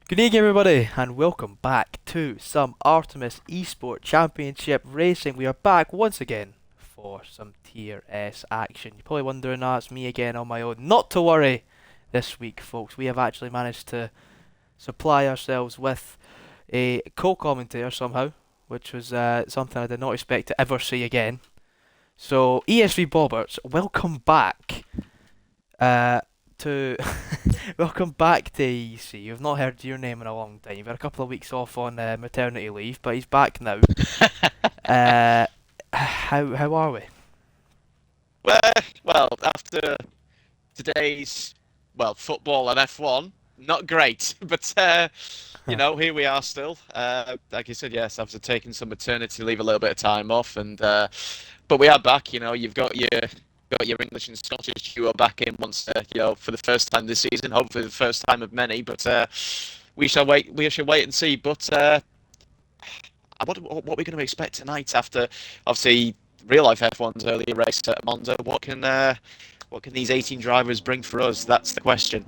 Good evening, everybody, and welcome back to some Artemis Esport Championship Racing. We are back once again for some Tier S action. You're probably wondering, it's me again on my own. Not to worry this week, folks. We have actually managed to supply ourselves with a co-commentator somehow, which was something I did not expect to ever see again. So, ESV Bobberts, welcome back to welcome back to AEC. You've not heard your name in a long time. You've had a couple of weeks off on maternity leave, but he's back now. How are we? Well, well, after today's football and F1, not great, but here we are still. Like you said, yes, after taking some maternity leave, a little bit of time off, and but we are back. You've got your English and Scottish duo back in once, for the first time this season. Hopefully, the first time of many, but we shall wait. We shall wait and see. But what we're going to expect tonight after obviously real life F1's earlier race at Monza? What can these 18 drivers bring for us? That's the question.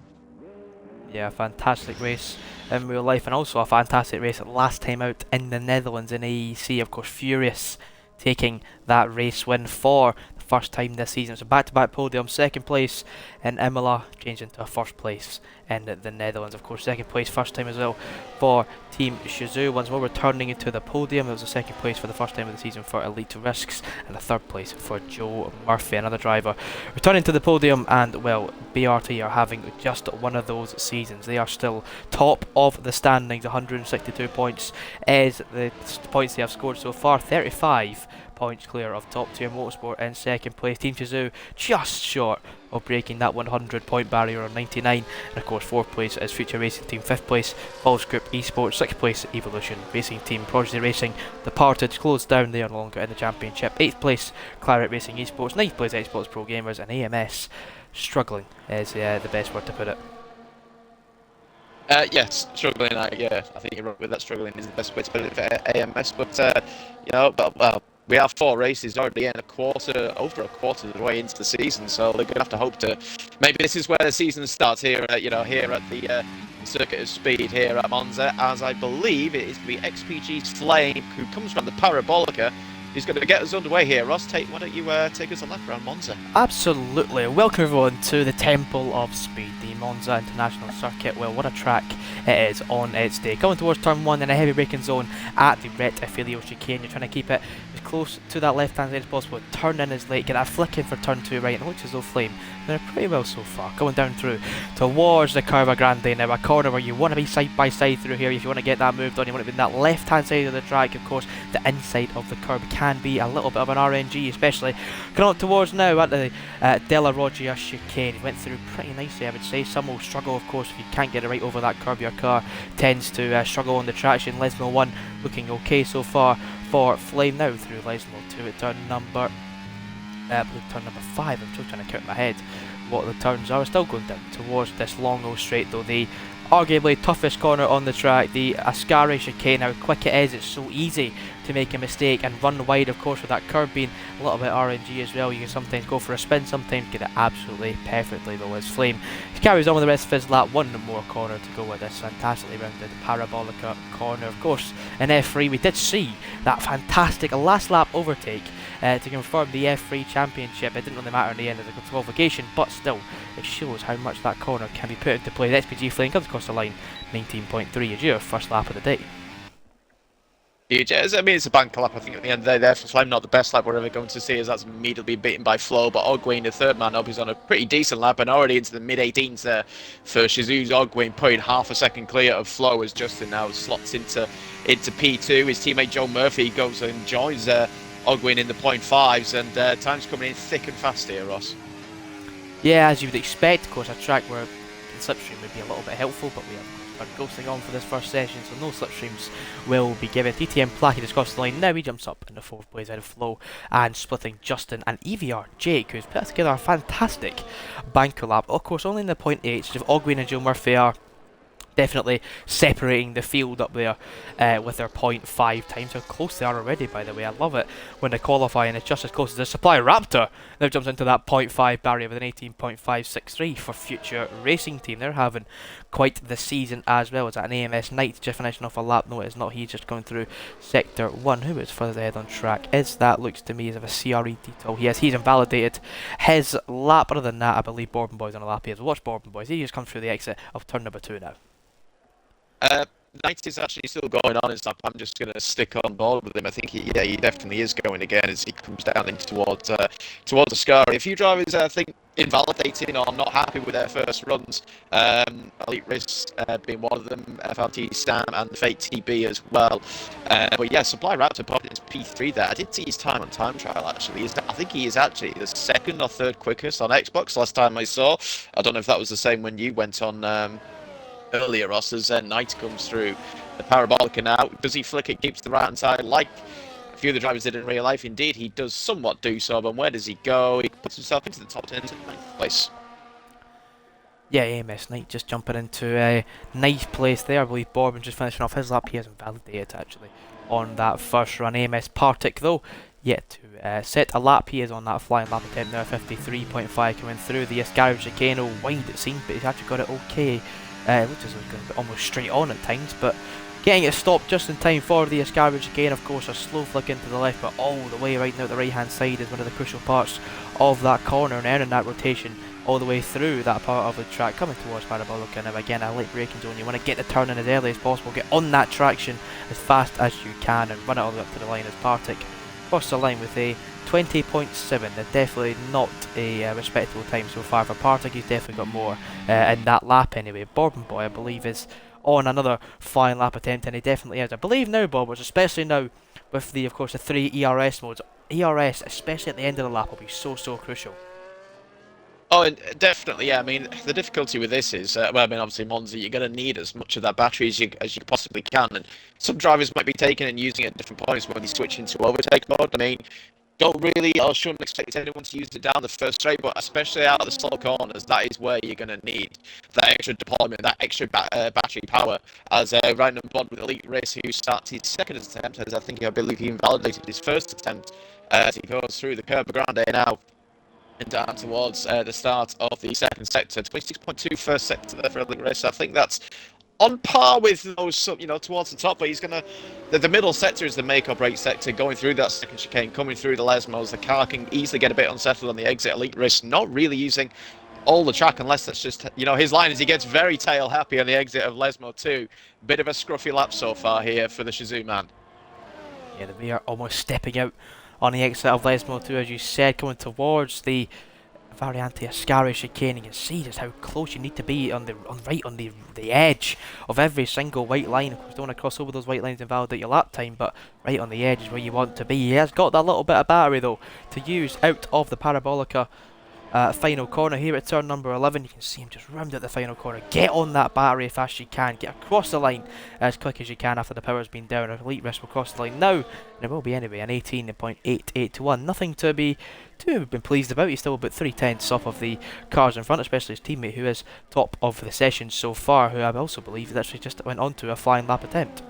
Yeah, fantastic race in real life, and also a fantastic race last time out in the Netherlands in AEC. Of course, Furious taking that race win for the first time this season. So back-to-back podium, second place in Imola, changed into a first place in the Netherlands. Of course, second place, first time as well for Team Shizou. Once more returning into the podium. There was a second place for the first time of the season for Elite Risks, and a third place for Joe Murphy, another driver returning to the podium. And well, BRT are having just one of those seasons. They are still top of the standings. 162 points is the points they have scored so far. 35 points clear of top tier motorsport in second place. Team Shizou just short of breaking that 100 point barrier on 99. And of course, fourth place is Future Racing Team, fifth place Balls Group Esports, sixth place Evolution Racing Team. Prodigy Racing Departed closed down, they are no longer in the championship. Eighth place Claret Racing Esports, ninth place Xbox Pro Gamers, and AMS struggling is the best word to put it. Yes, struggling. I think you're right with that. Struggling is the best way to put it for AMS. But we have four races already in over a quarter of the way into the season, so they're going to have to hope to. Maybe this is where the season starts here at the Circuit of Speed here at Monza, as I believe it is the XPG's Flame, who comes from the Parabolica. He's going to get us underway here. Ross, why don't you take us a lap around Monza? Absolutely. Welcome everyone to the Temple of Speed, the Monza International Circuit. Well, what a track it is on its day. Coming towards turn 1 in a heavy braking zone at the Ret Affilio chicane. You're trying to keep it as close to that left hand side as possible. Turn in is late, get that flicking for turn 2 right, and it looks as though Flame they're pretty well so far. Going down through towards the Curva Grande now, a corner where you want to be side by side through here. If you want to get that moved on, you want to be in that left hand side of the track. Of course, the inside of the curb can be a little bit of an RNG, especially coming up towards now at the Della Roggia chicane. He went through pretty nicely, I would say. Some will struggle, of course, if you can't get it right over that curb. Your car tends to struggle on the traction. Lesmo 1 looking okay so far for Flame now through Lesmo 2 at turn number 5. I'm still trying to count in my head what the turns are. We're still going down towards this long old straight, though the arguably toughest corner on the track, the Ascari chicane. How quick it is, it's so easy to make a mistake and run wide. Of course, with that curve being a little bit RNG as well, you can sometimes go for a spin, sometimes get it absolutely perfectly, though, as Flame he carries on with the rest of his lap. One more corner to go with this fantastically rounded Parabolica corner. Of course, in F3 we did see that fantastic last lap overtake to confirm the F3 championship. It didn't really matter in the end of the qualification, but still it shows how much that corner can be put into play. The SPG Flame comes across the line 19.3 as your first lap of the day. Huge. I mean, it's a bank lap, I think, at the end of the day. There for Flame, not the best lap we're ever going to see, as that's immediately beaten by Flo. But Ogwin, the third man up, is on a pretty decent lap and already into the mid-18s there for Shizou's Ogwin, putting half a second clear of Flo as Justin now slots into P2. His teammate Joe Murphy goes and joins Ogwin in the 0.5s, and time's coming in thick and fast here, Ross. Yeah, as you would expect, of course, a track where slipstream would be a little bit helpful, but we have ghosting on for this first session, so no slipstreams will be given. TTM Placky just crossed the line now. He jumps up in the fourth place out of Flo and splitting Justin and EVR Jake, who's put together a fantastic banker lap. Of course, only in the 0.8, so if Ogwin and Joe Murphy are definitely separating the field up there with their 0.5 times. How close they are already, by the way. I love it when they qualify and it's just as close as the Supply Raptor now jumps into that 0.5 barrier with an 18.563 for future racing team. They're having quite the season as well. It's at an AMS Knight just finishing off a lap. No, it's not. He's just going through sector 1. Who is further ahead on track? Is that looks to me as of a CRE detail. Yes, he's invalidated his lap. Other than that, I believe Bourbon Boy's on a lap here. So watch Bourbon Boys. He just comes through the exit of turn number 2 now. Knight is actually still going on. I'm just going to stick on board with him. I think he definitely is going again as he comes down into towards the scar. A few drivers, I think, invalidating or not happy with their first runs. Elite Risk being one of them, FLT Stam and Fate TB as well. But yeah, Supply Raptor popped into P3 there. I did see his time on time trial actually. I think he is actually the second or third quickest on Xbox last time I saw. I don't know if that was the same when you went on. Earlier, Ross, as Knight comes through the parabolica now. Does he flick it, keeps the right hand side like a few of the drivers did in real life? Indeed, he does somewhat do so, but where does he go? He puts himself into the top 10 to 9th place. Yeah, AMS Knight just jumping into a nice place there. I believe Bourbon just finishing off his lap. He has invalidated actually on that first run. AMS Partick though yet to set a lap. He is on that flying lap attempt now, 53.5 coming through the Escarab chicane. Oh, wind it seemed, but he's actually got it okay. It looks as though he's going to be almost straight on at times, but getting it stopped just in time for the Escarab again. Of course, a slow flick into the left, but all the way right now the right hand side is one of the crucial parts of that corner and earning that rotation all the way through that part of the track, coming towards Parabolica. Now again, a late braking zone. You want to get the turn in as early as possible, get on that traction as fast as you can and run it all the way up to the line as Partick cross the line with a 20.7. They're definitely not a respectable time so far for Partick. He's definitely got more in that lap anyway. Bourbon Boy, I believe, is on another flying lap attempt, and he definitely is. I believe now, Bobbers, especially now with the, of course, the 3 ERS modes. ERS, especially at the end of the lap, will be so crucial. Oh, definitely, yeah. I mean, the difficulty with this is, well, I mean, obviously, Monza, you're going to need as much of that battery as you possibly can, and some drivers might be taking it and using it at different points when they switch into overtake mode. I mean, don't really, or shouldn't expect anyone to use it down the first straight, but especially out of the slow corners, that is where you're going to need that extra deployment, that extra battery power. As right on board with Elite Race, who starts his second attempt, as I believe he invalidated his first attempt as he goes through the Curva Grande now and down towards the start of the second sector. 26.2 first sector there for Elite Race. I think that's on par with those, towards the top, but he's going to... The middle sector is the make or break sector, going through that second chicane, coming through the Lesmos. The car can easily get a bit unsettled on the exit. Elite Risk not really using all the track, unless that's just, his line is he gets very tail happy on the exit of Lesmo 2. Bit of a scruffy lap so far here for the Shazoo man. Yeah, we are almost stepping out on the exit of Lesmo 2, as you said, coming towards the Variante Ascari chicane. You can see just how close you need to be on the edge of every single white line. Of course, don't want to cross over those white lines and validate your lap time, but right on the edge is where you want to be. He has got that little bit of battery though to use out of the Parabolica final corner here at turn number 11. You can see him just round at the final corner. Get on that battery as fast as you can. Get across the line as quick as you can after the power's been down. Elite Risk will cross the line now, and it will be anyway, an 18.881. Nothing to be too been pleased about. He's still about 3/10 off of the cars in front, especially his teammate who is top of the session so far, who I also believe actually just went on to a flying lap attempt.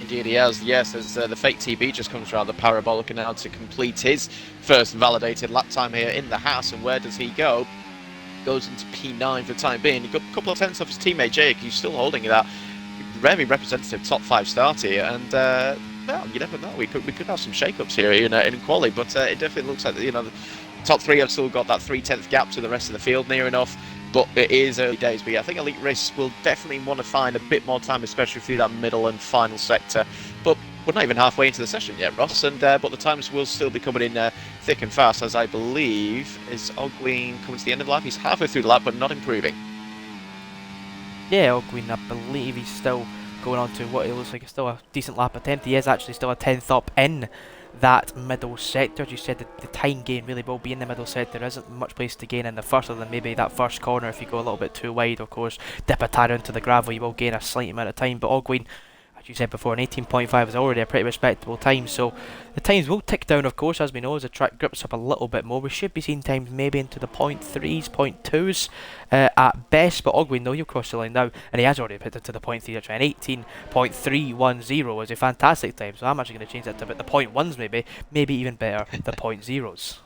Indeed he has, yes, as the Fake TB just comes around the Parabolica now to complete his first validated lap time here in the house. And where does he go? Goes into P9 for the time being. He got a couple of tenths off his teammate Jake, who's still holding that very representative top 5 start here. And well, you never know, we could have some shake-ups here in quali, but it definitely looks like the top 3 have still got that 3/10 gap to the rest of the field near enough. But it is early days. But yeah, I think Elite Risk will definitely want to find a bit more time, especially through that middle and final sector. But we're not even halfway into the session yet, Ross. And but the times will still be coming in thick and fast, as I believe is Ogween coming to the end of the lap. He's halfway through the lap, but not improving. Yeah, Ogween, I believe he's still going on to what it looks like is still a decent lap attempt. He is actually still a 10th up in that middle sector. As you said, the time gain really will be in the middle sector. There isn't much place to gain in the first, other than maybe that first corner. If you go a little bit too wide, of course, dip a tire into the gravel, you will gain a slight amount of time. But Ogween, as you said before, an 18.5 is already a pretty respectable time. So the times will tick down, of course, as we know, as the track grips up a little bit more. We should be seeing times maybe into the point threes, point twos at best. But Ogwyn, though, you've crossed the line now, and he has already put it to the point threes. An 18.310 is a fantastic time. So I'm actually going to change that to about the point ones, maybe even better, the point zeros.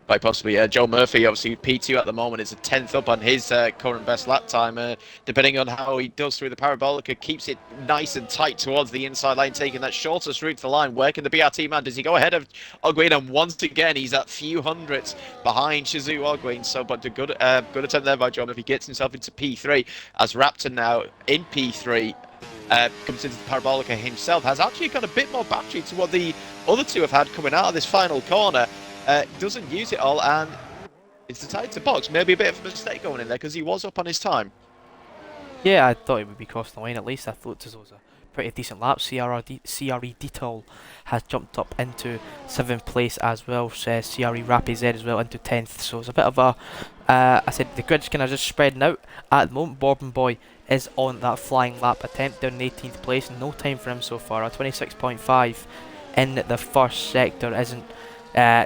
Quite possibly, Joe Murphy, obviously P2 at the moment, is a tenth up on his current best lap time. Depending on how he does through the parabolica, keeps it nice and tight towards the inside lane, taking that shortest route to the line. Where can the BRT man? Does he go ahead of Ogwyn? And once again, he's at few hundreds behind Shizu Ogwyn. So, but a good attempt there by Joe Murphy. Gets himself into P3 as Raptor now in P3. Comes into the parabolica himself. Has actually got a bit more battery to what the other two have had coming out of this final corner. Doesn't use it all, and it's decided to box. Maybe a bit of a mistake going in there because he was up on his time. Yeah, I thought he would be crossing the line at least. I thought it was a pretty decent lap. CRE Detail has jumped up into 7th place as well. CRE Rapid Z as well into 10th. So it's a bit of a, I said the grid's kind of just spreading out at the moment. Bourbon Boy is on that flying lap attempt down in 18th place. No time for him so far. A 26.5 in the first sector isn't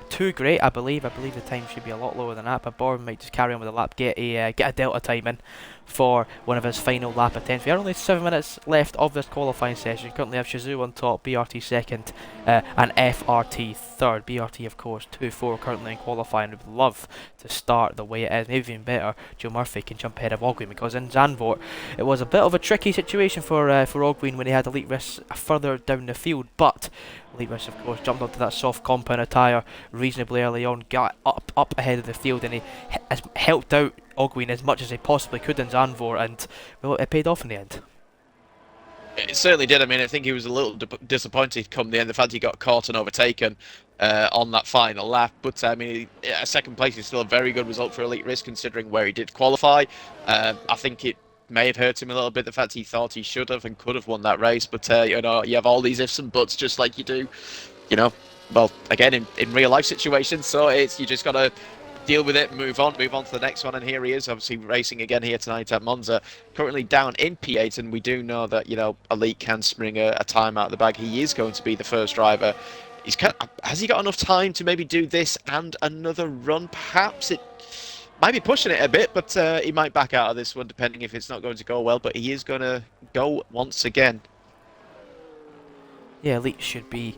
too great, I believe. I believe the time should be a lot lower than that, but Bourbon might just carry on with the lap, get a delta time in for one of his final lap attempts. We are only 7 minutes left of this qualifying session. Currently have Shizu on top, BRT second, and FRT third. BRT, of course, 2-4 currently in qualifying. Would love to start the way it is. Maybe even better, Joe Murphy can jump ahead of Ogwyn, because in Zandvoort it was a bit of a tricky situation for Ogwyn when he had Elite Risks further down the field, but Elite Risks, of course, jumped onto that soft compound tyre reasonably early on, got up ahead of the field, and he has helped out Ogwyn as much as he possibly could in Zandvoort, and well, it paid off in the end. It certainly did. I mean, I think he was a little disappointed come the end. The fact he got caught and overtaken on that final lap. But I mean, a second place is still a very good result for Elite Risk considering where he did qualify. I think it may have hurt him a little bit, the fact he thought he should have and could have won that race. But you know, you have all these ifs and buts, just like you do, you know. Well, again, in real life situations. So it's you just gotta deal with it, move on to the next one. And here he is, obviously racing again here tonight at Monza, currently down in P8, and we do know that, you know, Elite can spring a time out of the bag. He is going to be the first driver. Has he got enough time to maybe do this and another run? Perhaps it might be pushing it a bit, but he might back out of this one depending if it's not going to go well. But he is going to go once again. Yeah, Elite should be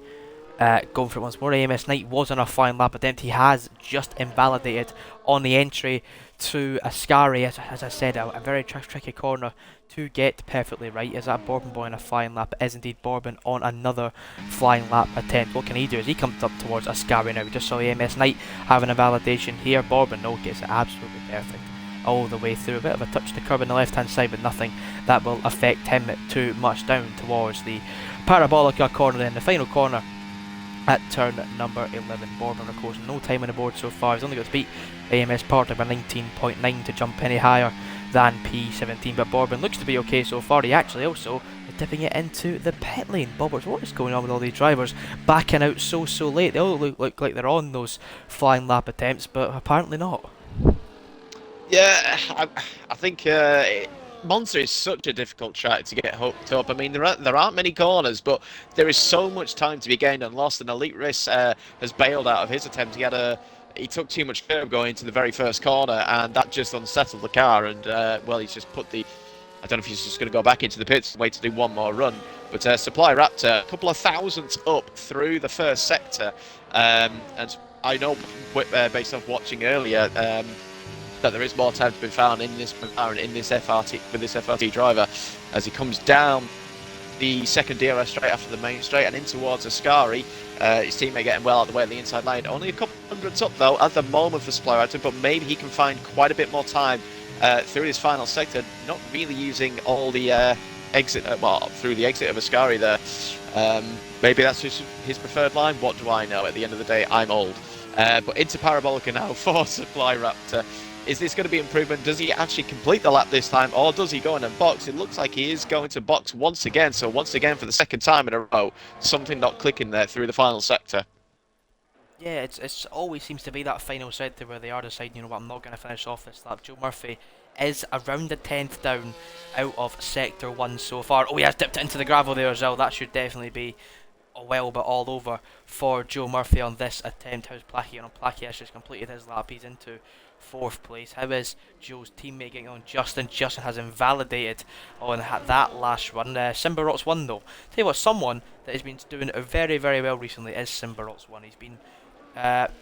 going for it once more. AMS Knight was on a fine lap attempt. He has just invalidated on the entry to Ascari. As I said, a very tricky corner to get perfectly right. Is that Bourbon Boy on a flying lap? It is indeed Bourbon on another flying lap attempt. What can he do as he comes up towards Ascari now? We just saw AMS Knight have an invalidation here. Bourbon, no, gets it absolutely perfect all the way through. A bit of a touch to curb on the left hand side, but nothing that will affect him too much down towards the Parabolica corner. Then the final corner at turn number 11. Bourbon, of course, no time on the board so far. He's only got to beat AMS partner by 19.9 to jump any higher than P17, but Bourbon looks to be okay so far. He actually also is dipping it into the pit lane. Bobbers, what is going on with all these drivers backing out so late? They all look like they're on those flying lap attempts, but apparently not. Yeah, I think Monza is such a difficult track to get hooked up. I mean, there aren't many corners, but there is so much time to be gained and lost. And Elite Risk has bailed out of his attempt. He took too much curb going into the very first corner, and that just unsettled the car. And well, he's just put the. I don't know if he's just going to go back into the pits and wait to do one more run. But Supply Raptor, a couple of thousandths up through the first sector, and I know based off watching earlier. That there is more time to be found in this McLaren, in this FRT, with this FRT driver, as he comes down the second DRS straight after the main straight and in towards Ascari. His teammate getting well out of the way of the inside line. Only a couple hundredths up though at the moment for Supply Raptor, but maybe he can find quite a bit more time through his final sector, not really using all the exit, through the exit of Ascari there. Maybe that's his preferred line. What do I know? At the end of the day, I'm old. But into Parabolica now for Supply Raptor. Is this going to be improvement? Does he actually complete the lap this time, or does he go in and box? It looks like he is going to box once again. So once again, for the second time in a row, something not clicking there through the final sector. Yeah, it's always seems to be that final sector where they are deciding, you know what, I'm not going to finish off this lap. Joe Murphy is around the 10th down out of Sector 1 so far. Oh, he has dipped it into the gravel there as well. That should definitely be a well but all over for Joe Murphy on this attempt. How's Plackey on? Plackey has just completed his lap. He's into 4th place. How is Joe's teammate getting on? Justin has invalidated on that last run. Simbarots won though. Tell you what, someone that has been doing very, very well recently is Simbarots 1. He's been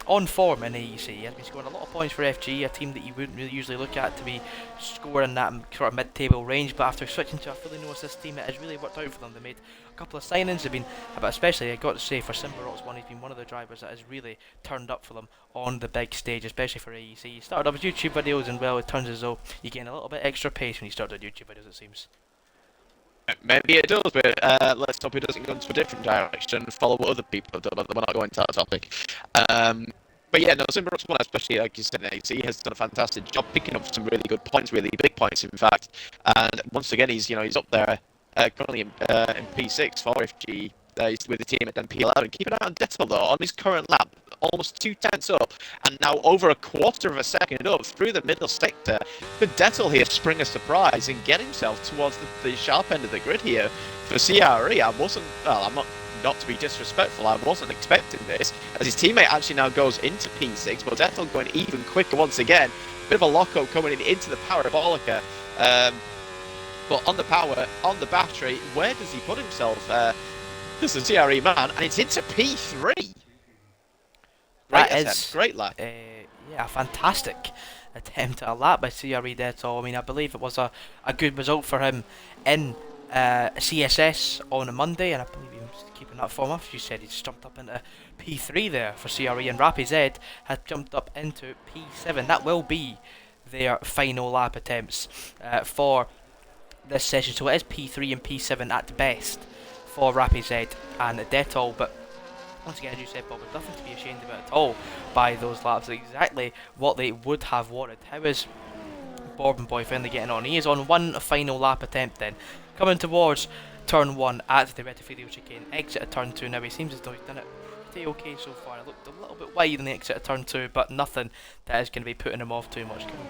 on form in AEC. He has been scoring a lot of points for FG, a team that you wouldn't really usually look at to be scoring that sort of mid-table range, but after switching to a fully no-assist team, it has really worked out for them. They made a couple of signings, they've been, but especially, I got to say, for Simbarots 1, he's been one of the drivers that has really turned up for them on the big stage, especially for AEC. He started up his YouTube videos, and well, it turns as though you gain a little bit extra pace when you start doing YouTube videos, it seems. Maybe it does, but let's hope it doesn't go into a different direction and follow what other people have done, but we're not going to that topic. But yeah, no, Simbarots 1, especially like you said, he has done a fantastic job picking up some really good points, really big points, in fact. And once again, he's up there currently in P6 for FG. He's with the team at MPL and keep an eye on Dettel though on his current lap, almost 2/10 up, and now over a quarter of a second up through the middle sector. Could Dettel here spring a surprise and get himself towards the sharp end of the grid here for CRE? I'm not to be disrespectful, I wasn't expecting this, as his teammate actually now goes into P6, but Dettel going even quicker once again. Bit of a lockup coming into the Parabolica. But on the power, on the battery, where does he put himself? This is a CRE man, and it's into P3. Great lap. Yeah, fantastic attempt at a lap by CRE Dettel. I mean, I believe it was a good result for him in CSS on a Monday, and I believe he was keeping that form up. You said he's jumped up into P3 there for CRE, and Rappy Z has jumped up into P7. That will be their final lap attempts for this session. So it is P3 and P7 at best for Rappy Z and Detol, but once again, as you said, Bob, there's nothing to be ashamed about at all by those laps. Exactly what they would have wanted. How is Bourbon Boy finally getting on? He is on one final lap attempt then, coming towards turn 1 at the Retifilio chicane, exit at turn 2. Now he seems as though he's done it pretty okay so far. It looked a little bit wide in the exit at turn 2, but nothing that is going to be putting him off too much coming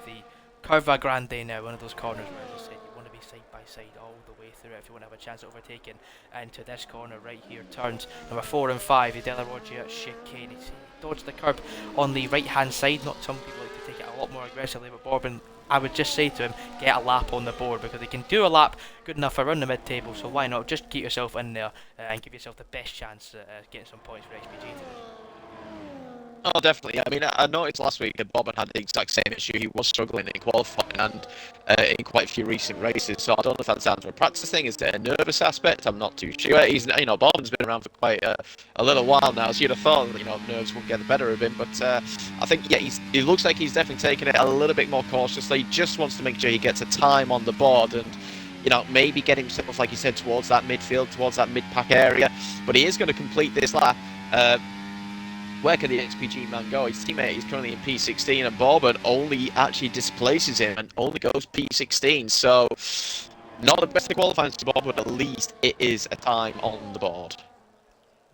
through the Curva Grande now, one of those corners where, as I said, you want to be side by side all the way through it if you want to have a chance of overtaking into this corner right here. Turns number 4 and 5, the Della Roggia chicane. He dodged the curb on the right hand side. Not some people like to take it a lot more aggressively, but Bourbon, I would just say to him, get a lap on the board, because he can do a lap good enough around the mid table, so why not just keep yourself in there and give yourself the best chance at getting some points for XPG today. Oh, definitely. I mean, I noticed last week that Bobbin had the exact same issue. He was struggling in qualifying and in quite a few recent races. So I don't know if that's down to a practice thing. Is there a nervous aspect? I'm not too sure. He's, Bobbin's been around for quite a little while now, so you'd have thought, nerves wouldn't get the better of him. But I think, yeah, he looks like he's definitely taking it a little bit more cautiously. He just wants to make sure he gets a time on the board and, maybe get himself, like you said, towards that midfield, towards that mid-pack area. But he is going to complete this lap. Where can the XPG man go? His teammate is currently in P16, and Bourbon only actually displaces him and only goes P16. So, not the best of qualifying for Bourbon, but at least it is a time on the board.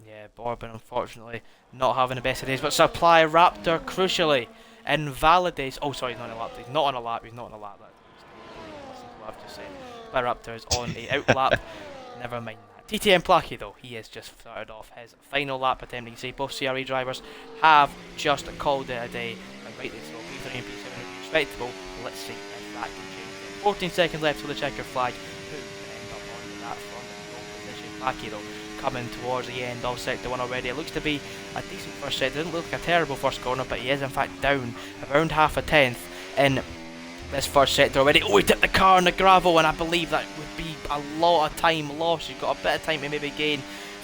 Yeah, Bourbon unfortunately not having the best of days, but Supply Raptor crucially invalidates. Oh, sorry, he's not on a lap. He's not on a lap. He's not on a lap. That's what I've just said. Supply Raptor is on a out lap. Never mind. TTM Placky though, he has just started off his final lap attempt. You can see both CRE drivers have just called it a day, and rightly so. P3 and P7 are respectable. Let's see if that can change. 14 seconds left for the checker flag. Who can end up on that front and pole position? Placky though, coming towards the end of sector 1 already. It looks to be a decent first set. It doesn't look like a terrible first corner, but he is in fact down around half a tenth in this first sector already. Oh, he tipped the car on the gravel, and I believe that would be a lot of time lost. You've got a bit of time to maybe gain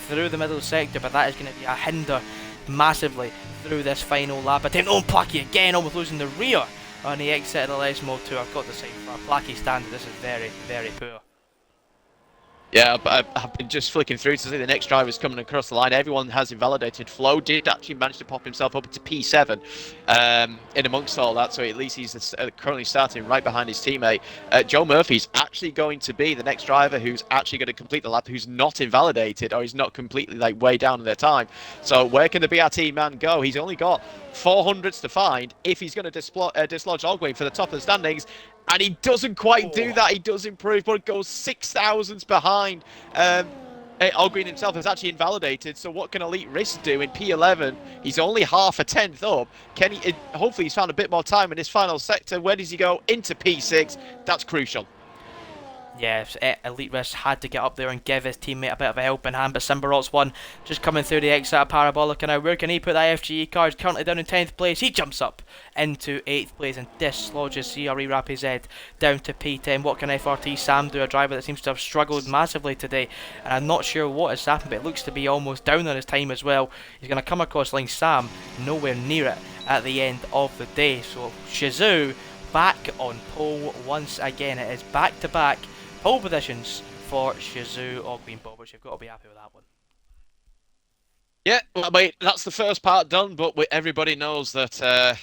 through the middle sector, but that is going to be a hinder massively through this final lap attempt. Oh, Placky again, almost losing the rear on the exit of the Les Mo 2. I've got to say, for a Placky standard, this is very, very poor. Yeah, but I've been just flicking through to see the next driver's coming across the line. Everyone has invalidated. Flo did actually manage to pop himself up into P7 in amongst all that, so at least he's currently starting right behind his teammate. Joe Murphy's actually going to be the next driver who's actually going to complete the lap, who's not invalidated or he's not completely like way down in their time. So where can the BRT man go? He's only got 400s to find if he's going to dislodge Ogway for the top of the standings. And he doesn't quite do that. He does improve, but it goes 6,000s behind. Green himself is actually invalidated. So what can Elite Risk do in P11? He's only half a tenth up. Can he? Hopefully, he's found a bit more time in his final sector. Where does he go? Into P6. That's crucial. Yes, Elite Risk had to get up there and give his teammate a bit of a helping hand, but Simbarot's one just coming through the exit of Parabolica now. Where can he put that FGE car? He's currently down in 10th place. He jumps up into 8th place and dislodges CRE Rapid Z down to P10. What can FRT Sam do? A driver that seems to have struggled massively today, and I'm not sure what has happened, but it looks to be almost down on his time as well. He's going to come across line Sam, nowhere near it at the end of the day. So Shizou back on pole once again. It is back to back pole positions for Shizou Ogwin Bobbers. You've got to be happy with that one. Yeah, well, mate, that's the first part done, but everybody knows that the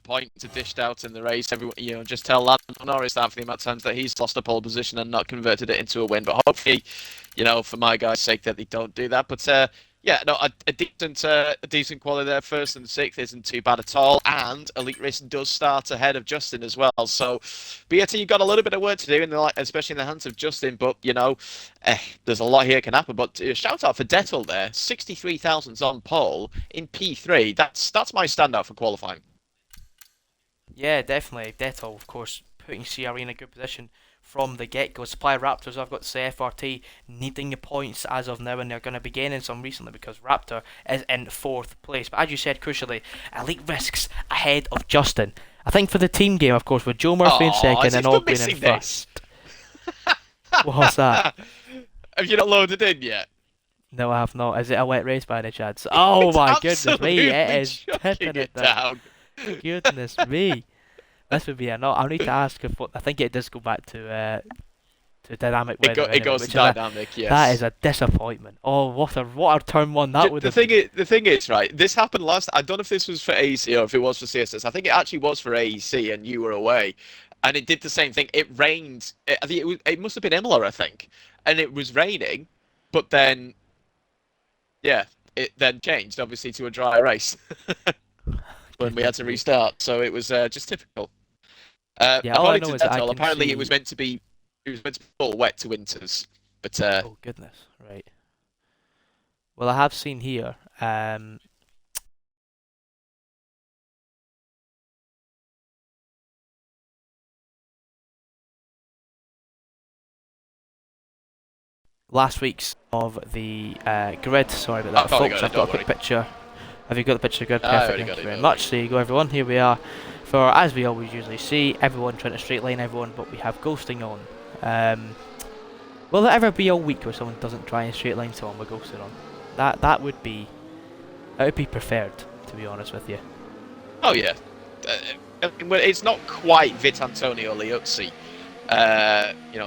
points are dished out in the race. Everyone, just tell Lando Norris that for the amount of times that he's lost a pole position and not converted it into a win. But hopefully, for my guys' sake, that they don't do that. But yeah, no, a decent quality there. First and sixth isn't too bad at all. And Elite Race does start ahead of Justin as well. So, BRT, you've got a little bit of work to do, especially in the hands of Justin. But, there's a lot here can happen. But shout out for Dettel there. 63,000s on pole in P3. That's my standout for qualifying. Yeah, definitely. Dettel, of course, putting CRE in a good position from the get-go. Supply Raptors, I've got to say, FRT needing the points as of now, and they're going to be gaining some recently because Raptor is in 4th place. But as you said, crucially, Elite Risks ahead of Justin. I think for the team game, of course, with Joe Murphy in second and Ogwin in first. What was that? Have you not loaded in yet? No, I have not. Is it a wet race by any chance? Oh my goodness me, it is tipping it down. Goodness me. This would be a not. I'll need to ask if I think it does go back to dynamic weather. It goes to dynamic, yes. That is a disappointment. Oh, what a turn one that would have been. The thing is, right, this happened last. I don't know if this was for AEC or if it was for CSS. I think it actually was for AEC and you were away. And it did the same thing. It rained. I think it must have been Imola, I think. And it was raining, but then, yeah, it then changed, obviously, to a dry race. When we had to restart, so it was just typical. Yeah, all I know is that apparently see... it was meant to be full wet to winters, but oh goodness, right. Well, I have seen here. Last week's of the grid. Sorry about that, folks. I've got a quick picture. Have you got the picture good? Perfect, thank you very much. There you go, everyone. Here we are for, as we always usually see, everyone trying to straight line everyone, but we have ghosting on. Will there ever be a week where someone doesn't try and straight line someone with ghosting on? That would be preferred, to be honest with you. Oh yeah, well, it's not quite Vit Antonio Liuzzi,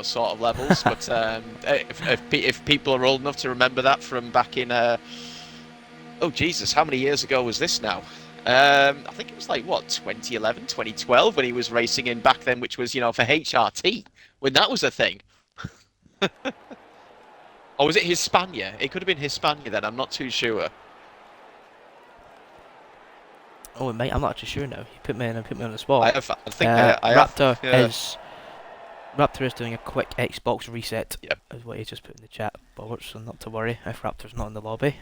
sort of levels, but if people are old enough to remember that from back in. Oh Jesus, how many years ago was this now? I think it was like, what, 2011, 2012 when he was racing in back then, which was, for HRT, when that was a thing. Or was it Hispania? It could have been Hispania then, I'm not too sure. Oh, mate, I'm not actually sure now. You put me on the spot. I think Raptor is doing a quick Xbox reset, is what he just put in the chat, so not to worry if Raptor's not in the lobby.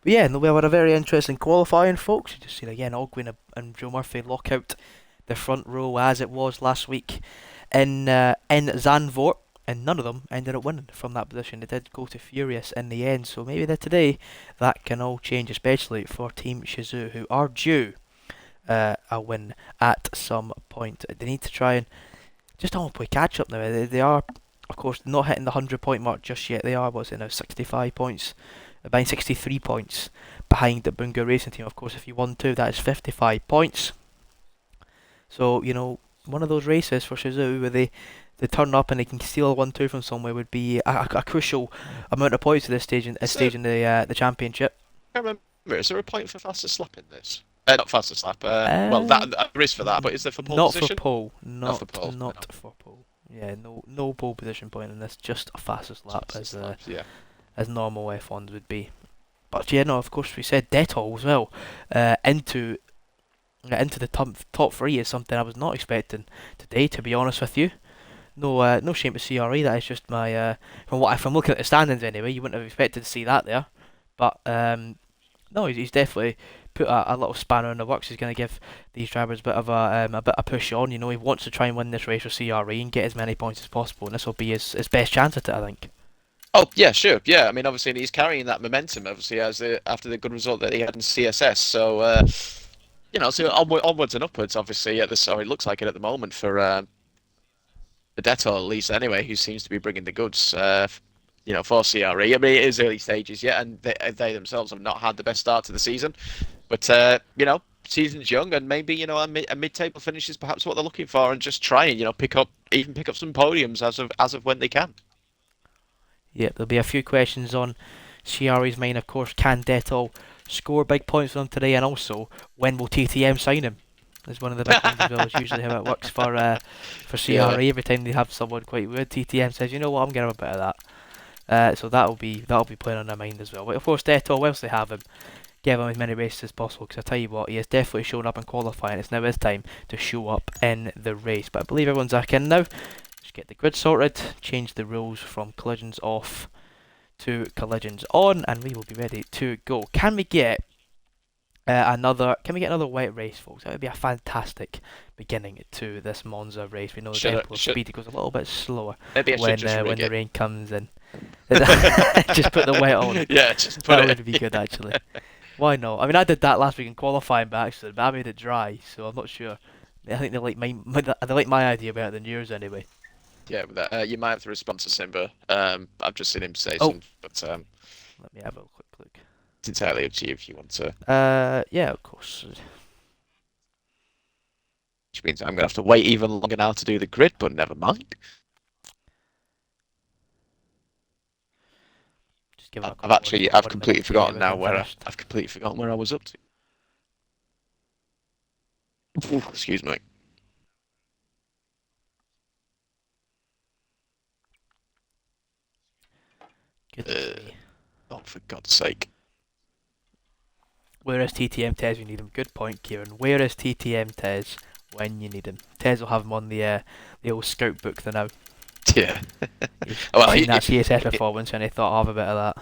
But yeah, we had a very interesting qualifying, folks. You just seen again Ogwin and Joe Murphy lock out the front row as it was last week in Zandvoort, and none of them ended up winning from that position. They did go to Furious in the end, so maybe today that can all change, especially for Team Shizou, who are due a win at some point. They need to try and just almost play catch up now. They are, of course, not hitting the 100-point mark just yet. They are, 65 points. Behind 63 points behind the Bunga Racing Team. Of course, if you won 2, that is 55 points. So, one of those races for Shizu where they turn up and they can steal a 1-2 from somewhere would be a crucial amount of points at this Is there, stage in the championship. I can't remember. Is there a point for fastest lap in this? Not fastest lap. Well, Uh, there is for that, but is there for pole Not for position? pole, Not for pole. No. not for pole. Yeah, no pole position point in this. Just a fastest lap Fastest lap. Yeah. as normal F1s would be. But yeah, no, of course we said Dettol as well. Into into the top three is something I was not expecting today, to be honest with you. No shame to CRE. That is just my from looking at the standings anyway. You wouldn't have expected to see that there, but no, he's definitely put a little spanner in the works. He's going to give these drivers a bit of a bit of push on. You know, he wants to try and win this race with CRE and get as many points as possible, and this will be his best chance at it, I think. Oh yeah, sure. Yeah, I mean, obviously he's carrying that momentum. Obviously, after the good result that he had in CSS. So so onwards and upwards. Obviously, at this, or it looks like it at the moment for Detto at least. Anyway, who seems to be bringing the goods. For CRE. I mean, it is early stages yet, and they themselves have not had the best start to the season. But season's young, and maybe a mid-table finish is perhaps what they're looking for, and just try and pick up some podiums as of when they can. Yep, there'll be a few questions on CRE's mind, of course. Can Detol score big points for them today, and also when will TTM sign him? Is one of the big ones as well. It's usually how it works for Yeah, CRE. Every time they have someone quite good, TTM says, you know what, I'm gonna have a bit of that. So that'll be playing on their mind as well. But of course, Detol, whilst they have him, give him as many races as possible. Because I tell you what, he has definitely shown up in qualifying. It's now his time to show up in the race. But I believe everyone's back in now. Just get the grid sorted, change the rules from collisions off to collisions on, and we will be ready to go. Can we get another wet race, folks? That would be a fantastic beginning to this Monza race. We know the tempo of should speed goes a little bit slower maybe I should just when rig the it. rain comes in. Just put the wet on. Yeah, just put That it. would be good actually. Why not? I mean, I did that last week in qualifying by accident, but I made it dry, so I'm not sure. I think they like my idea better than yours anyway. Yeah, with that, you might have to respond to Simba. I've just seen him say Oh, something, but let me have a quick look. it's entirely up to you if you want to. Yeah, of course. Which means I'm gonna have to wait even longer now to do the grid, but never mind. Just give it a I've couple of actually, I've 1 minute completely to get forgotten now everything where finished. I've completely forgotten where I was up to. Ooh, excuse me. Goodness Uh, me. oh, for God's sake. Where is TTM Tez when you need him? Good point, Kieran. Where is TTM Tez when you need him? Tez will have him on the old scout book for now. Yeah. He's Well, seen that CSS performance and he thought, I'll have a bit of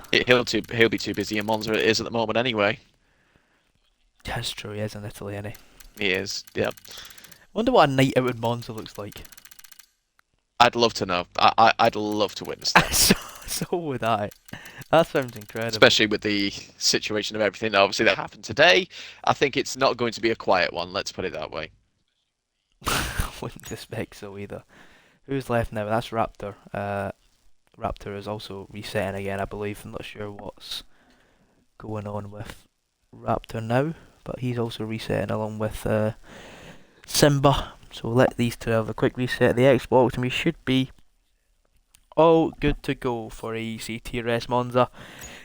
that. he'll be too busy in Monza as it is at the moment anyway. That's true, he is in Italy, isn't he? He is. Yeah. Wonder what a night out in Monza looks like. I'd love to know. I'd love to witness that. So would I. That sounds incredible. Especially with the situation of everything obviously that happened today. I think it's not going to be a quiet one, let's put it that way. Wouldn't suspect so either. Who's left now? That's Raptor. Raptor is also resetting again, I believe. I'm not sure what's going on with Raptor now, but he's also resetting along with Simba. So we'll let these two have a quick reset of the Xbox, and we should be all good to go for AEC Tier S Monza.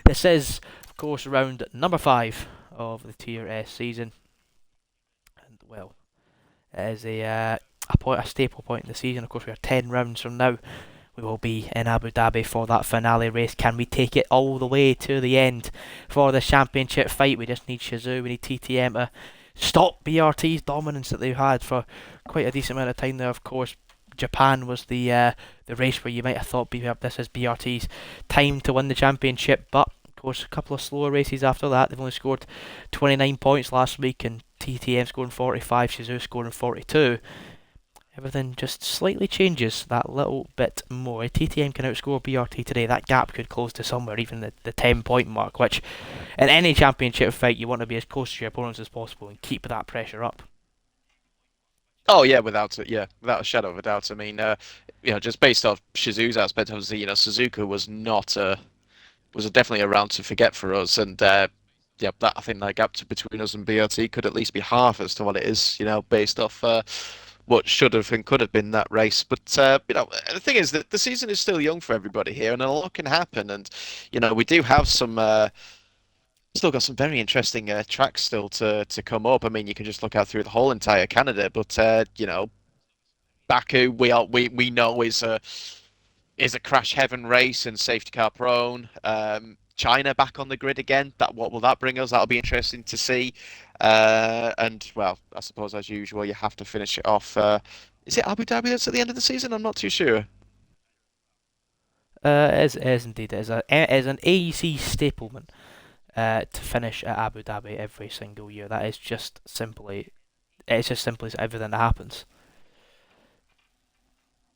This is, of course, round number 5 of the Tier S season, and well, it is a staple point in the season. Of course, we are 10 rounds from now. We will be in Abu Dhabi for that finale race. Can we take it all the way to the end for the championship fight? We just need Shizu, we need TTM to stop BRT's dominance that they've had for quite a decent amount of time there. Of course, Japan was the race where you might have thought this is BRT's time to win the championship, but of course a couple of slower races after that. They've only scored 29 points last week, and TTM scoring 45, Shizu scoring 42. Everything just slightly changes that little bit more. If TTM can outscore BRT today, that gap could close to somewhere, even the 10-point mark, which in any championship fight you want to be as close to your opponents as possible and keep that pressure up. Oh yeah, without a shadow of a doubt. I mean, just based off Shizu's aspect, obviously, Suzuka was not was definitely a round to forget for us, and I think that gap between us and BRT could at least be half as to what it is, based off what should have and could have been that race. But the thing is that the season is still young for everybody here, and a lot can happen. And we do have some. Still got some very interesting tracks still to come up. I mean, you can just look out through the whole entire Canada, but Baku we know is a crash heaven race and safety car prone. China back on the grid again. What will that bring us? That'll be interesting to see. And well, I suppose as usual, you have to finish it off. Is it Abu Dhabi that's at the end of the season? I'm not too sure. It is indeed. It is an AEC staplement to finish at Abu Dhabi every single year. That is just simply, it's just simply everything that happens.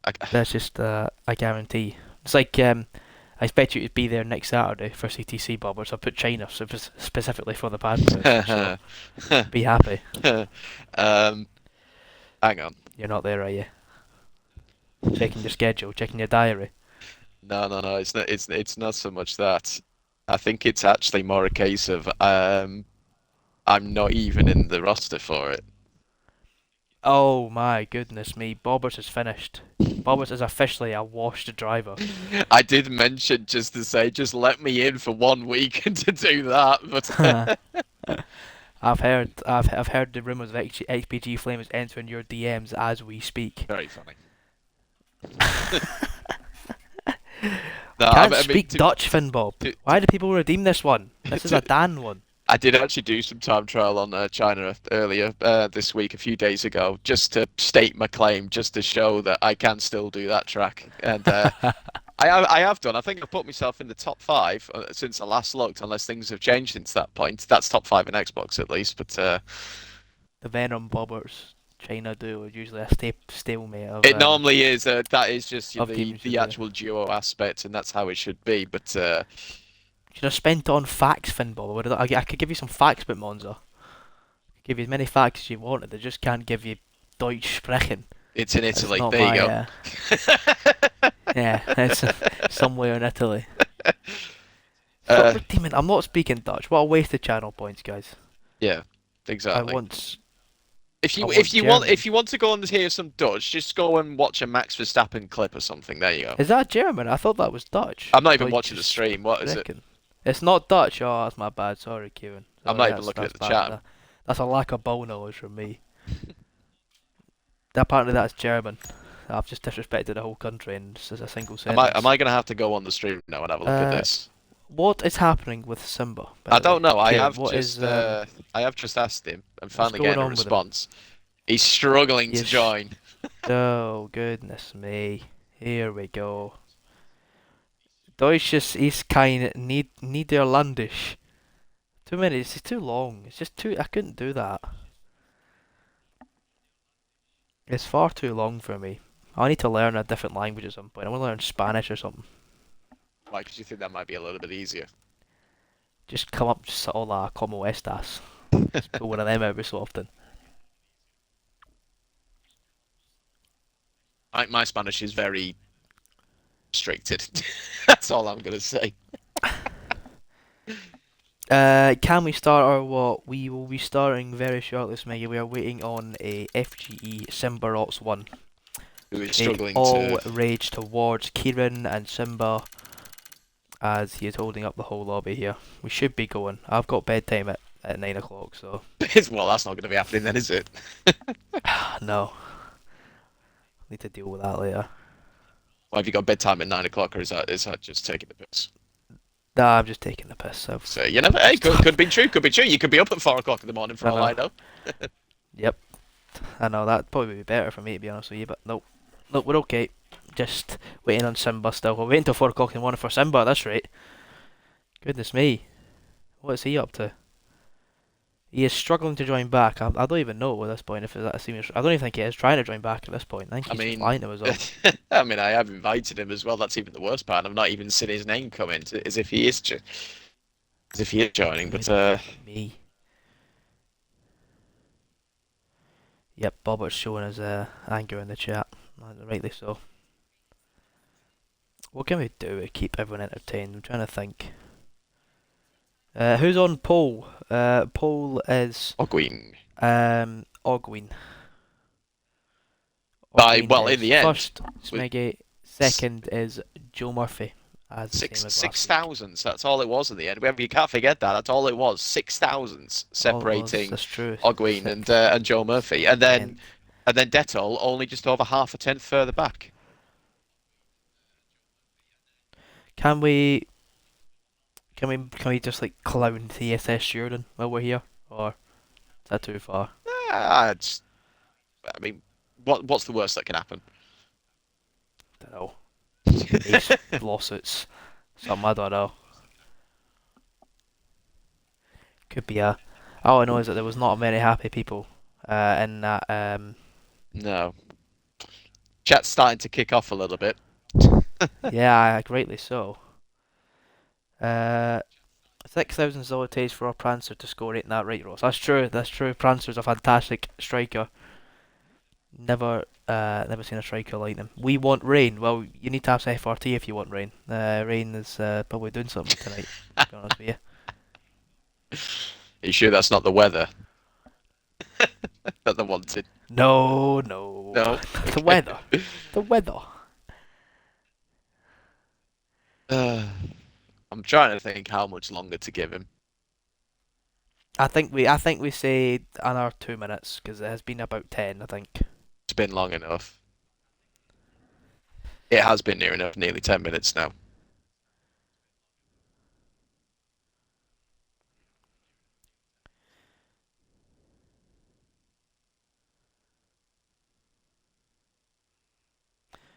I, That's just a guarantee. It's like I expect you to be there next Saturday for CTC Bobber, so I put China specifically for the pad push. So be happy. um, hang on. You're not there, are you? Checking your schedule, checking your diary. No, no, no. It's not. It's not so much that. I think it's actually more a case of I'm not even in the roster for it. Oh my goodness me, Bobbers is finished. Bobbers is officially a washed driver. I did mention just to say, just let me in for 1 week to do that, but I've heard the rumours of XPG Flames entering your DMs as we speak. very funny. No, Can't I mean, speak Dutch, Finn Bob. Why do people redeem this one? This is a Dan one. I did actually do some time trial on China earlier this week, a few days ago, just to state my claim, just to show that I can still do that track. And I have done. I think I put myself in the top five since I last looked, unless things have changed since that point. That's top five in Xbox at least. But The Venom Bobbers China duo is usually a stalemate it normally is. That is just of the games. the actual duo aspect, and that's how it should be. But Should have spent it on facts, Finn Bob. I could give you some facts about Monza. Give you as many facts as you wanted. They just can't give you Deutsch sprechen. it's in That's Italy. not There you my. go. Yeah, it's somewhere in Italy. Stop Uh, redeeming. I'm not speaking Dutch. What a waste of channel points, guys. yeah, I exactly. want. If I you want if you want German. if you want to go and hear some Dutch, just go and watch a Max Verstappen clip or something. There you go. Is that German? I thought that was Dutch. I'm not even Deutsch watching the stream. What is it? sprechen. It's not Dutch. Oh, that's my bad. Sorry, Kieran. I'm Sorry, not even looking at the bad. chat. That's a lack of ball knowledge from me. Apparently that's German. I've just disrespected the whole country in as a single Am sentence. I gonna have to go on the stream now and have a look at Uh, this? what is happening with Simba, by I the way? don't know. Kieran, what is I have just asked him and what's finally going getting a on with him? response. He's struggling to Yes. join. Oh goodness me. Here we go. Deutsches ist kein Niederländisch. 2 minutes. It's too long. It's just too. I couldn't do that. It's far too long for me. I need to learn a different language at some point. I want to learn Spanish or something. Why? Because you think that might be a little bit easier. Just come up just hola, como estas. Just pull one of them every so often. My Spanish is very restricted. That's all I'm gonna say. Can we start or what? We will be starting very shortly, Smeggy. We are waiting on a FGE Simba Rocks 1. Who is Okay, struggling all to? rage towards Kieran and Simba as he is holding up the whole lobby here. We should be going. I've got bedtime at 9 o'clock, so Well, that's not gonna be happening then, is it? no. Need to deal with that later. Well, have you got bedtime at 9 o'clock, or is that just taking the piss? Nah, I'm just taking the piss. So you never. Hey, could be true. Could be true. You could be up at 4 o'clock in the morning for I all I know. know. Yep. I know that'd probably be better for me to be honest with you, but nope. Nope, we're okay. Just waiting on Simba still. We're waiting till 4 o'clock in the morning for Simba, that's right. Goodness me. What is he up to? He is struggling to join back. I don't even know at this point if it's that serious. I don't even think he is trying to join back at this point. I think I he's just mean, lying to us all. I mean, I have invited him as well. That's even the worst part. I've not even seen his name come in, as if he is, as if he is joining. But Me. Yep, Bobbert's showing his anger in the chat. Rightly so. What can we do to keep everyone entertained? I'm trying to think. Who's on poll? Poll is Ogwin. Ogwin. Ogween Well, in is the end, first, with Smiggy. Second is Joe Murphy, as the same as six last week. thousandths. That's all it was in the end. You can't forget that. That's all it was. 6 thousandths All it was, separating that's true. Ogween and Joe Murphy, and then Tenth. Detol only just over half a tenth further back. Can we just like clown TSS Sheridan while we're here, or is that too far? Ah, I mean, what's the worst that can happen? Don't know. Race lawsuits. Something I don't know. Could be a. All I know is that there was not many happy people in that. No. Chat's starting to kick off a little bit. Yeah, greatly so. 6,000 is all it takes for our Prancer to score 8 in that right, Ross. That's true. That's true. Prancer's a fantastic striker. Never seen a striker like them. We want rain. Well, you need to have FRT if you want rain. Rain is probably doing something tonight. To be honest with you. Are you sure that's not the weather that they wanted? No, no. No. The Okay. weather. The weather. Uh, I'm trying to think how much longer to give him. I think we say another 2 minutes because it has been about 10. I think. It's been long enough. It has been near enough, nearly 10 minutes now.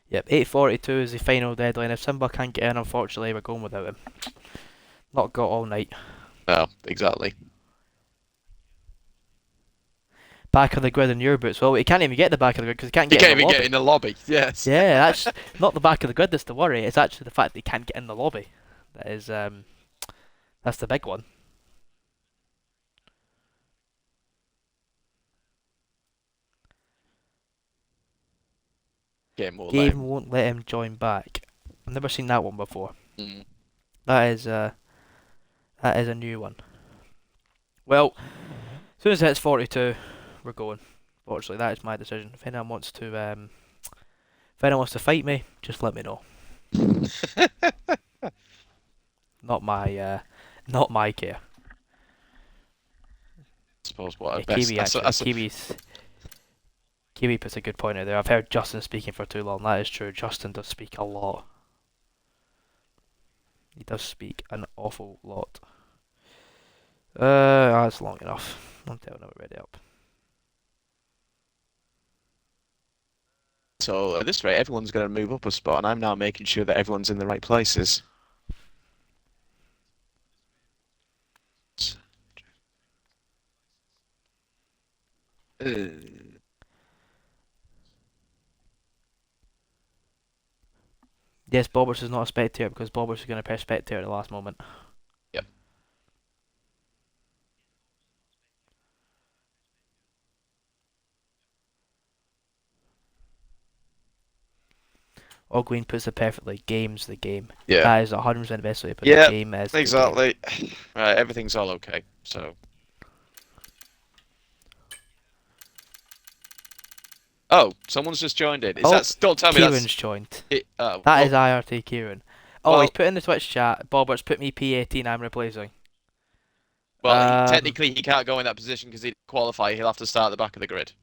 Yep, 8:42 is the final deadline. If Simba can't get in, unfortunately, we're going without him. Not got all night. No, exactly. Back of the grid in your boots. Well, he can't even get the back of the grid because he can't You get can't in the even get lobby. in the lobby. Yes. Yeah, that's not the back of the grid that's the worry. It's actually the fact that he can't get in the lobby. That is, that's the big one. Game will let Game him. won't let him join back. I've never seen that one before. Mm. That is a new one. Well, as soon as it hits 42, we're going. Fortunately, that is my decision. If anyone wants to fight me, just let me know. Not my care. Suppose what Yeah, at best. Kiwi actually. Kiwi puts a good point out there. I've heard Justin speaking for too long. That is true. Justin does speak a lot. He does speak an awful lot. That's long enough. I'm telling him we're ready up. So at this rate, everyone's going to move up a spot, and I'm now making sure that everyone's in the right places. Uh, Yes, Bobbers is not a spectator because Bobbers is going to press spectator at the last moment. yep. Ogween puts it perfectly. Game's the game. Yeah. That is 100% the best way to put Yeah. it. Game is the game. Exactly. Right. Everything's all okay. So. Oh, someone's just joined in. Is Oh, that? Don't tell me Kieran's that's. joined. Oh, That well, is IRT Kieran. Oh, well, he's put in the Twitch chat. Bobbert's put me P18. I'm replacing. technically he can't go in that position because he didn't qualify. He'll have to start at the back of the grid.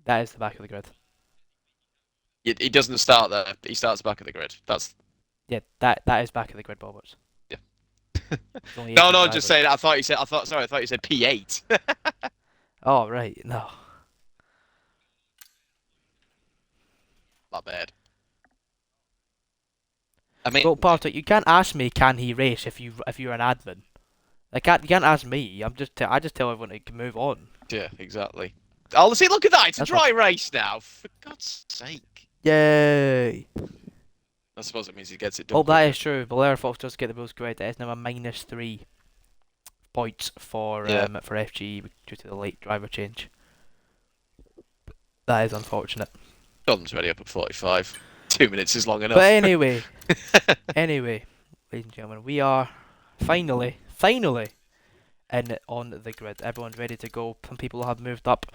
That is the back of the grid. He doesn't start there. He starts back of the grid. That's. Yeah, that is back of the grid, Bobberts. Yeah. There's only No, 18 no, drivers. just saying. I thought you said. Sorry, I thought you said P8. Oh right, no. Not bad. I mean, Well, Bartek, you can't ask me can he race if you're an admin. You can't ask me. I just tell everyone to move on. yeah, exactly. Oh, see, look at that! It's a That's dry race now. For God's sake. Yay! I suppose it means he gets it done. Oh, that is true. Valera Fox does get the rules correct. It is now a -3 points for Yeah. for FG due to the late driver change. That is unfortunate. John's ready up at 45. 2 minutes is long enough. But anyway, ladies and gentlemen, we are finally in on the grid. Everyone's ready to go. Some people have moved up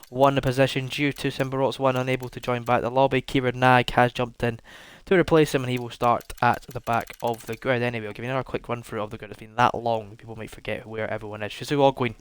one position due to Simbarot's one unable to join back the lobby. Kieran Nag has jumped in to replace him, and he will start at the back of the grid. Anyway, I'll give you another quick run through of the grid. It's been that long, people might forget where everyone is. Shizu Ogwin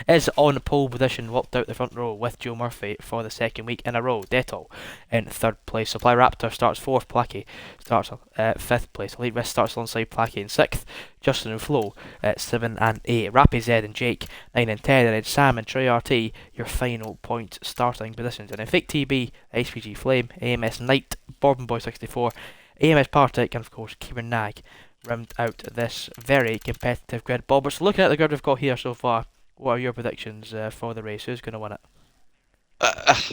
is on pole position, walked out the front row with Joe Murphy for the second week in a row. Detol in third place. Supply Raptor starts fourth. Placky starts fifth place. Elite Risk starts alongside Placky in sixth. Justin and Flo at 7 and 8. Rappy Z and Jake 9 and 10. And then Sam and Trey RT, your final point starting positions. And then Fake TB, HPG Flame, AMS Knight, Bourbon Boy 64, AMS Partick, and of course Kieran Nag round out this very competitive grid. Bobbers, looking at the grid we've got here so far, what are your predictions for the race? Who's going to win it?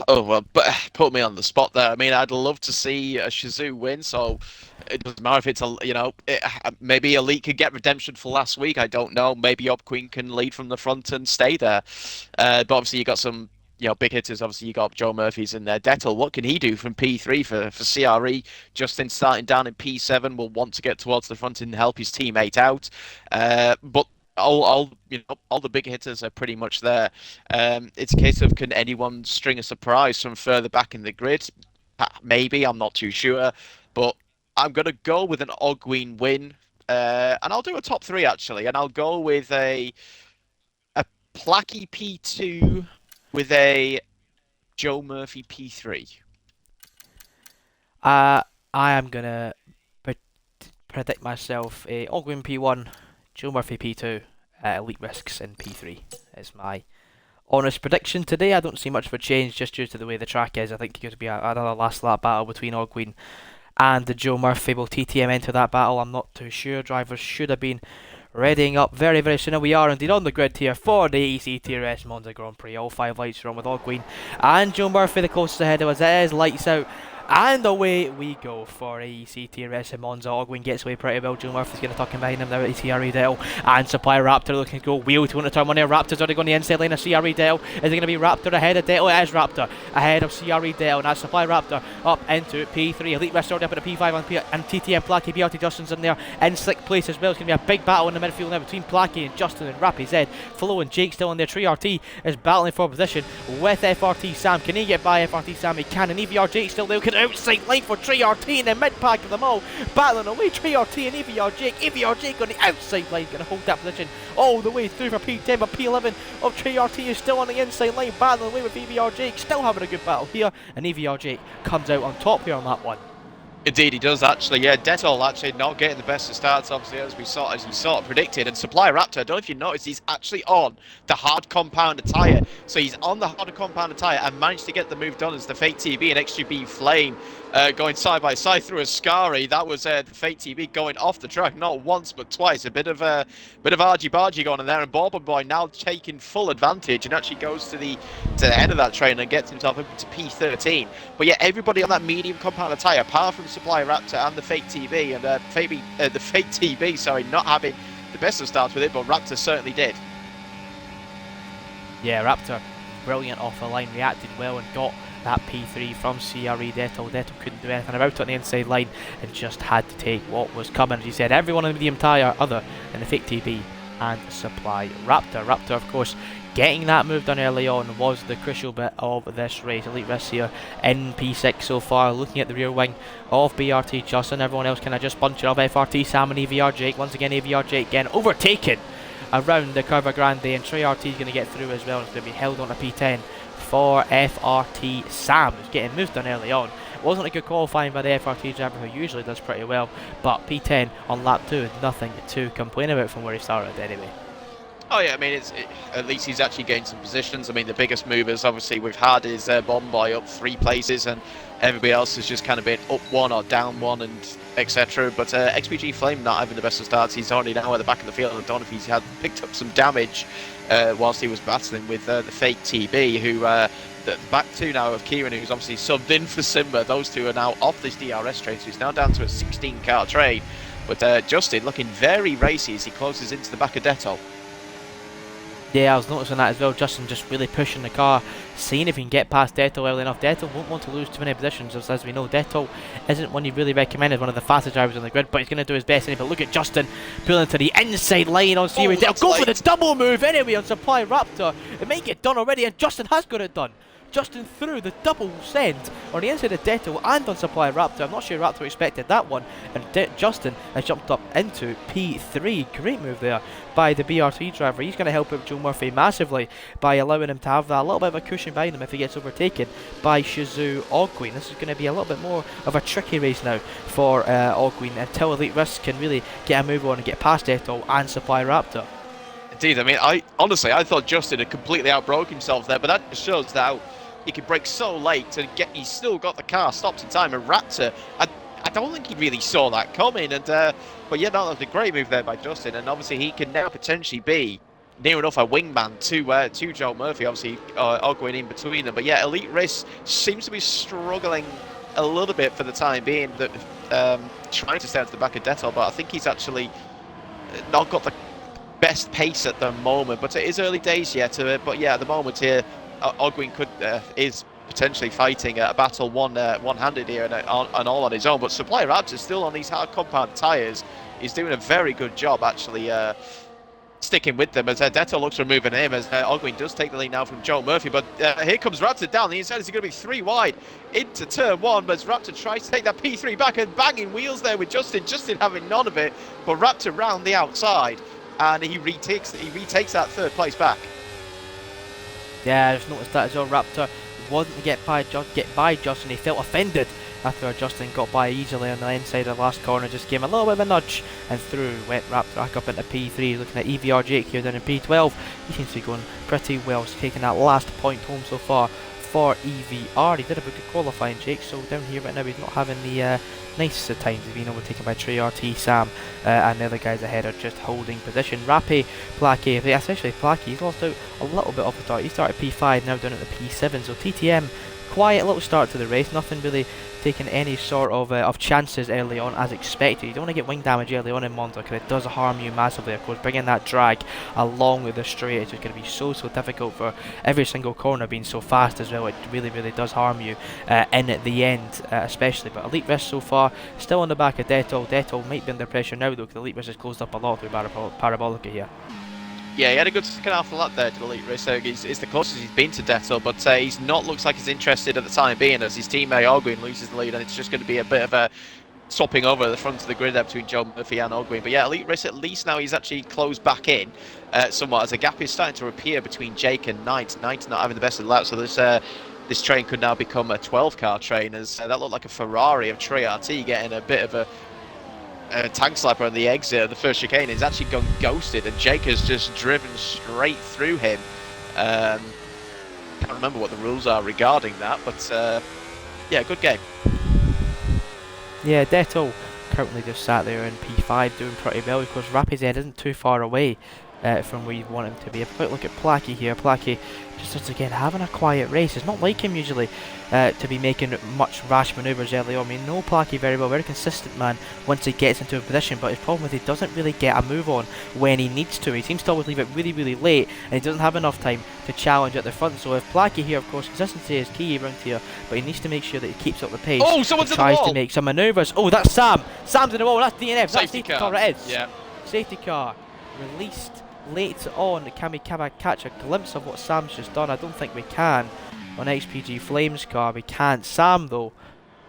But put me on the spot there. I mean, I'd love to see a Shizu win. So it doesn't matter if it's maybe Elite could get redemption for last week. I don't know. Maybe Ob Queen can lead from the front and stay there. But obviously you got some big hitters. Obviously you got Joe Murphy's in there. Dettel, what can he do from P3 for CRE? Justin starting down in P7 will want to get towards the front and help his teammate out. But all the big hitters are pretty much there. It's a case of, can anyone string a surprise from further back in the grid? Maybe, I'm not too sure, but I'm gonna go with an Ogween win, and I'll do a top three actually, and I'll go with a Placky P2 with a Joe Murphy P3. I am gonna predict myself a Ogwin P1, Joe Murphy P2, Elite Risks in P3 is my honest prediction today. I don't see much of a change just due to the way the track is. I think it's going to be another last lap battle between Ogwin and the Joe Murphy. Will TTM enter that battle? I'm not too sure. Drivers should have been readying up very, very soon. And we are indeed on the grid here for the AEC TRS Monza Grand Prix. All 5 lights are on with Ogwin and Joe Murphy the closest ahead of us. It is lights out. And away we go for AEC TRS in Monza. Ogwin gets away pretty well. Joe Murphy's going to tuck him behind him now at CRE Dell. And Supply Raptor looking to go wheel to want to turn one there. Raptor's already going the inside lane of CRE Dell. Is it going to be Raptor ahead of Dell? It is Raptor ahead of CRE Dell. And that's Supply Raptor up into P3. Elite Rest already up at P5 and TTM Placky. BRT Justin's in there in 6th place as well. It's going to be a big battle in the midfield now between Placky and Justin and Rappy Z. Flo and Jake still in there. Tree RT is battling for position with FRT Sam. Can he get by FRT Sam? He can. And EVR Jake still there. Looking outside line for Trey RT in the mid-pack of them all, battling away. Trey RT and EVR Jake on the outside line, going to hold that position all the way through for P10, but P11 of Trey RT is still on the inside line, battling away with EVR Jake, still having a good battle here, and EVR Jake comes out on top here on that one. Indeed, he does actually. Yeah, Detol actually not getting the best of starts, obviously, as you sort of predicted. And Supply Raptor, I don't know if you noticed, he's actually on the hard compounder tyre. So he's on the hard compounder tyre and managed to get the move done as the Fate TB and XGB Flame going side by side through a Scary. That was the Fate TB going off the track, not once but twice. A bit of argy-bargy going on there, and Bourbon Boy now taking full advantage and actually goes to the head of that train and gets himself up to P13. But yeah, everybody on that medium compounder tyre, apart from Supply Raptor and the Fake TB, and the Fake TB, sorry, not having the best of starts with it, but Raptor certainly did. Yeah, Raptor, brilliant off the line, reacted well and got that P3 from CRE Detol. Detol couldn't do anything about it on the inside line and just had to take what was coming. As you said, everyone on the medium tyre other than the Fake TB and Supply Raptor. Raptor, of course, getting that move done early on was the crucial bit of this race. Elite Risk here in P6 so far, looking at the rear wing of BRT Justin. Everyone else kind of just bunching up. FRT Sam and EVR Jake. Once again, EVR Jake again overtaken around the Curva Grande, and Trey RT is going to get through as well. It's going to be held on a P10 for FRT Sam, who's getting moved done early on. It wasn't a good qualifying by the FRT driver, who usually does pretty well, but P10 on lap 2, nothing to complain about from where he started anyway. Oh yeah, I mean, at least he's actually gained some positions. I mean, the biggest movers obviously we've had is Bourbon Boy up 3 places, and everybody else has just kind of been up 1 or down 1 and etc. But XPG Flame not having the best of starts. He's already now at the back of the field. I don't know if he's picked up some damage whilst he was battling with the Fake TB, who the back 2 now of Kieran, who's obviously subbed in for Simba. Those 2 are now off this DRS train, so he's now down to a 16 car train. But Justin looking very racy as he closes into the back of Detol. Yeah, I was noticing that as well. Justin just really pushing the car, seeing if he can get past Detto early enough. Detto won't want to lose too many positions, as we know. Detto isn't one you really recommend as one of the fastest drivers on the grid, but he's going to do his best anyway. But look at Justin pulling to the inside line on Seaway. Detto go for the double move anyway on Supply Raptor. It might get done already, and Justin has got it done. Justin threw the double send on the inside of Detto and on Supply Raptor. I'm not sure Raptor expected that one, and Justin has jumped up into P3. Great move there by the BR3 driver. He's going to help out Joe Murphy massively by allowing him to have that, a little bit of a cushion behind him if he gets overtaken by Shizu Ogwin. This is going to be a little bit more of a tricky race now for Ogwin until Elite Risk can really get a move on and get past Detto and Supply Raptor. Indeed, I mean, I thought Justin had completely outbroke himself there, but that just shows how he could brake so late and he's still got the car stopped in time. And Raptor, I don't think he really saw that coming. And but yeah, no, that was a great move there by Justin. And obviously he can now potentially be near enough a wingman to Joe Murphy. Obviously, Ogwin in between them. But yeah, Elite Race seems to be struggling a little bit for the time being. That trying to stay out to the back of Detto, but I think he's actually not got the best pace at the moment. But it is early days yet. But yeah, at the moment here, Ogwin is potentially fighting a battle one-handed here and all on his own. But Supply Raptor still on these hard compound tyres. He's doing a very good job actually sticking with them as Detto looks for moving him as Ogwin does take the lead now from Joe Murphy. But here comes Raptor down the inside. Is he going to be 3 wide into turn 1? But as Raptor tries to take that P3 back and banging wheels there with Justin having none of it. But Raptor round the outside and he retakes that 3rd place back. Yeah, I just noticed that as well. Raptor wasn't to get by Justin. He felt offended after Justin got by easily on the inside of the last corner. Just gave him a little bit of a nudge and through went Raptor back up into P3. Looking at EVR Jake here down in P12. He seems to be going pretty well. He's taking that last point home so far for EVR. He did have a good qualifying, Jake, so down here right now he's not having the nicest of times. He's been overtaken by Trey RT, Sam, and the other guys ahead are just holding position. Rappy, Placky, especially Placky, he's lost out a little bit off the start. He started P5, now down at the P7, so TTM, quiet little start to the race, nothing really taking any sort of chances early on as expected. You don't want to get wing damage early on in Monza because it does harm you massively. Of course, bringing that drag along with the straight is just going to be so difficult for every single corner being so fast as well. It really does harm you in at the end especially. But Elite Risk so far still on the back of Detto. Detto might be under pressure now though because Elite Risk has closed up a lot through Parabolica here. Yeah, he had a good second half of that there to Elite Race. It's the closest he's been to Detto, but he's not looks like he's interested at the time being as his teammate Ogwin loses the lead, and it's just going to be a bit of a swapping over the front of the grid there between Joe Murphy and Ogwin. But yeah, Elite Race at least now he's actually closed back in somewhat as a gap is starting to appear between Jake and Knight. Knight's not having the best of the laps, so this train could now become a 12-car train as that looked like a Ferrari of Trey RT getting a bit of a tank slapper on the exit of the first chicane. He's actually gone ghosted and Jake has just driven straight through him. Can't remember what the rules are regarding that, but yeah, good game. Yeah, Detto currently just sat there in P5 doing pretty well because Rappy's Head isn't too far away from where you want him to be. Have a quick look at Placky here. Placky just again having a quiet race. It's not like him usually to be making much rash manoeuvres early on. We know Placky very well, very consistent man once he gets into a position, but his problem is he doesn't really get a move on when he needs to. He seems to always leave it really late and he doesn't have enough time to challenge at the front. So if Placky here, of course, consistency is key around here, but he needs to make sure that he keeps up the pace. Oh, someone's in the tries wall. To make some manoeuvres. Oh, that's Sam. Sam's in the wall. That's DNF. Safety car. It is. Yeah. Safety car released late on. Can we catch a glimpse of what Sam's just done? I don't think we can. On XPG Flames car, we can't. Sam, though,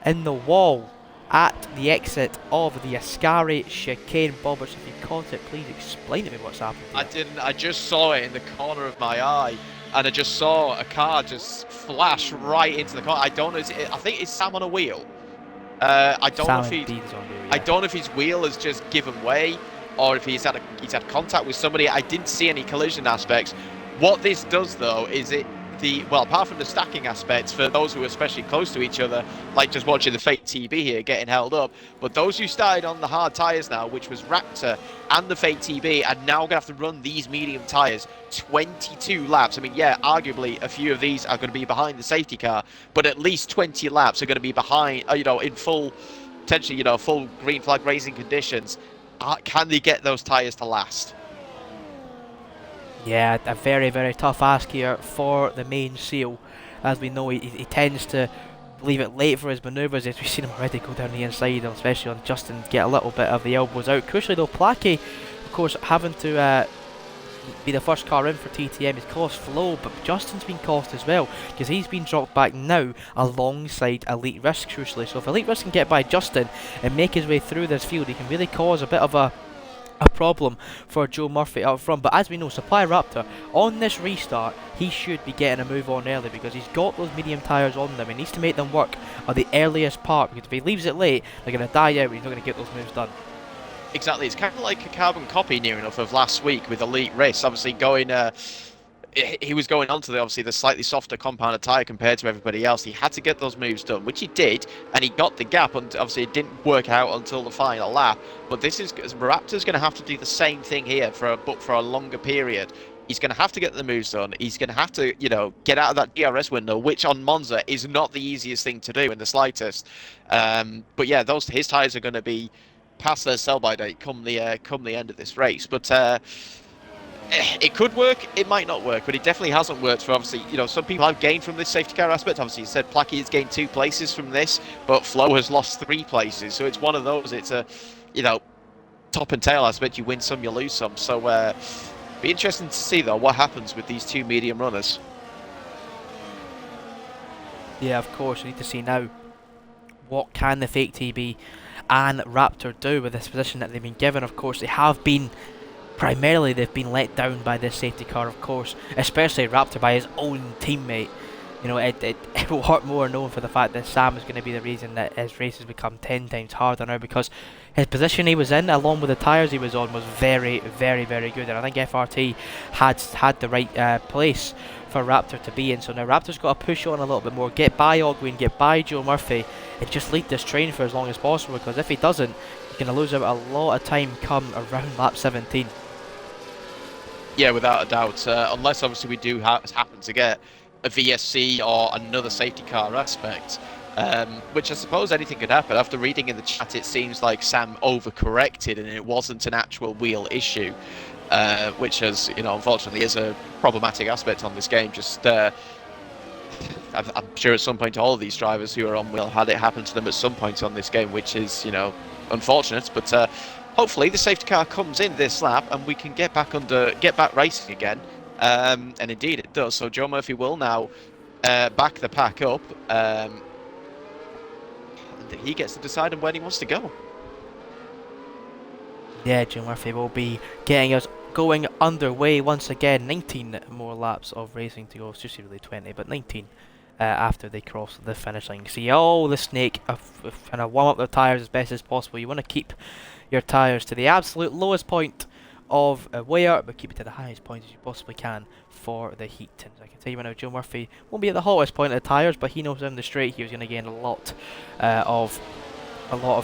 in the wall at the exit of the Ascari chicane. Bobbers, if you caught it, please explain to me what's happened. I didn't. I just saw it in the corner of my eye, and I just saw a car just flash right into the corner. I don't know. I think it's Sam on a wheel. I don't know if I don't know if his wheel has just given way, or if he's had contact with somebody. I didn't see any collision aspects. What this does though is apart from the stacking aspects for those who are especially close to each other, like just watching the Fate TB here getting held up, but those who started on the hard tyres now, which was Raptor and the Fate TB, are now going to have to run these medium tyres 22 laps. I mean, yeah, arguably a few of these are going to be behind the safety car, but at least 20 laps are going to be behind, in full, potentially, full green flag racing conditions. Can they get those tyres to last? Yeah, a very, very tough ask here for the main seal. As we know, he tends to leave it late for his manoeuvres. As we've seen him already go down the inside, especially on Justin, get a little bit of the elbows out. Crucially though, Plackey, of course, having to be the first car in for TTM has cost Flo, but Justin's been cost as well, because he's been dropped back now alongside Elite Risk, crucially. So if Elite Risk can get by Justin and make his way through this field, he can really cause a bit of a problem for Joe Murphy up front. But as we know, Supply Raptor on this restart, he should be getting a move on early, because he's got those medium tyres on them. He needs to make them work at the earliest part, because if he leaves it late, they're going to die out and he's not going to get those moves done. Exactly, it's kind of like a carbon copy near enough of last week with Elite Race. Obviously going, he was going on to the slightly softer compounded tyre compared to everybody else. He had to get those moves done, which he did, and he got the gap. And obviously it didn't work out until the final lap. But this is Raptor's going to have to do the same thing here for a longer period. He's going to have to get the moves done. He's going to have to, get out of that DRS window, which on Monza is not the easiest thing to do in the slightest. But yeah, his tyres are going to be past their sell-by date come the end of this race. But it could work, it might not work, but it definitely hasn't worked for, obviously, some people have gained from this safety car aspect. Obviously, you said Plackey has gained 2 places from this, but Flo has lost 3 places. So it's one of those, it's a, top and tail aspect. You win some, you lose some. So be interesting to see, though, what happens with these 2 medium runners. Yeah, of course, we need to see now what can the fake TB and Raptor do with this position that they've been given. Of course, they've been let down by this safety car, of course, especially Raptor by his own teammate. It will hurt more knowing for the fact that Sam is going to be the reason that his race has become 10 times harder now, because his position he was in, along with the tyres he was on, was very, very, very good. And I think FRT had the right place for Raptor to be in. So now Raptor's got to push on a little bit more, get by Ogwin, get by Joe Murphy, and just lead this train for as long as possible, because if he doesn't, he's going to lose out a lot of time come around lap 17. Yeah, without a doubt. Unless obviously we do happen to get a VSC or another safety car aspect, which I suppose anything could happen. After reading in the chat, it seems like Sam overcorrected and it wasn't an actual wheel issue, which is, unfortunately is a problematic aspect on this game. Just I'm sure at some point all of these drivers who are on wheel had it happen to them at some point on this game, which is, unfortunate. But hopefully the safety car comes in this lap and we can get back racing again. And indeed it does. So Joe Murphy will now back the pack up. And he gets to decide on when he wants to go. Yeah, Joe Murphy will be getting us going underway once again. 19 more laps of racing to go. It's just really 20, but 19 after they cross the finish line. See all the snake kind of warm up their tyres as best as possible. You want to keep your tyres to the absolute lowest point of wear, but keep it to the highest point as you possibly can for the heat. And I can tell you right now, Joe Murphy won't be at the hottest point of the tyres, but he knows down the straight he was going to gain a lot of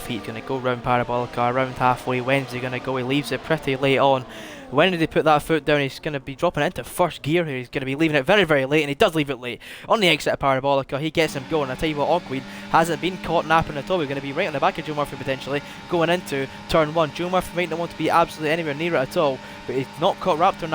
heat. Going to go round Parabolica, around halfway. When's he going to go? He leaves it pretty late on. When did he put that foot down? He's going to be dropping it into first gear here. He's going to be leaving it very, very late, and he does leave it late. On the exit of Parabolica, he gets him going. I tell you what, Ogweed hasn't been caught napping at all. We're going to be right on the back of Joe Murphy potentially, going into turn 1. Joe Murphy might not want to be absolutely anywhere near it at all, but he's not caught Raptor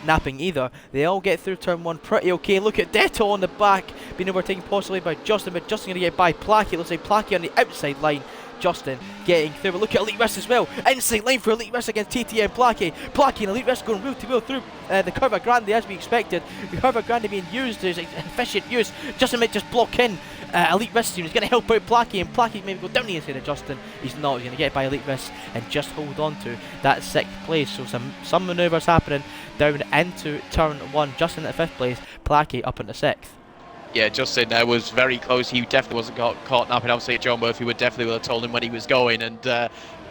napping either. They all get through turn 1 pretty okay. Look at Detto on the back, being overtaken possibly by Justin, but Justin going to get by Plackey. It looks like Plackey on the outside line. Justin getting through, but look at Elite Risk as well. Inside line for Elite Risk against TTM Plackey. Plackey and Elite Risk going wheel to wheel through the Curva Grande as we expected. The Curva Grande being used as efficient use. Justin might just block in Elite Risk team. He's going to help out Plackey, and Plackey maybe go down the inside of Justin. He's not. He's going to get by Elite Risk and just hold on to that 6th place. So some manoeuvres happening down into turn 1. Justin at 5th place, Plackey up into 6th. Yeah, Justin was very close. He definitely wasn't caught napping. Obviously, Joe Murphy would have told him when he was going, and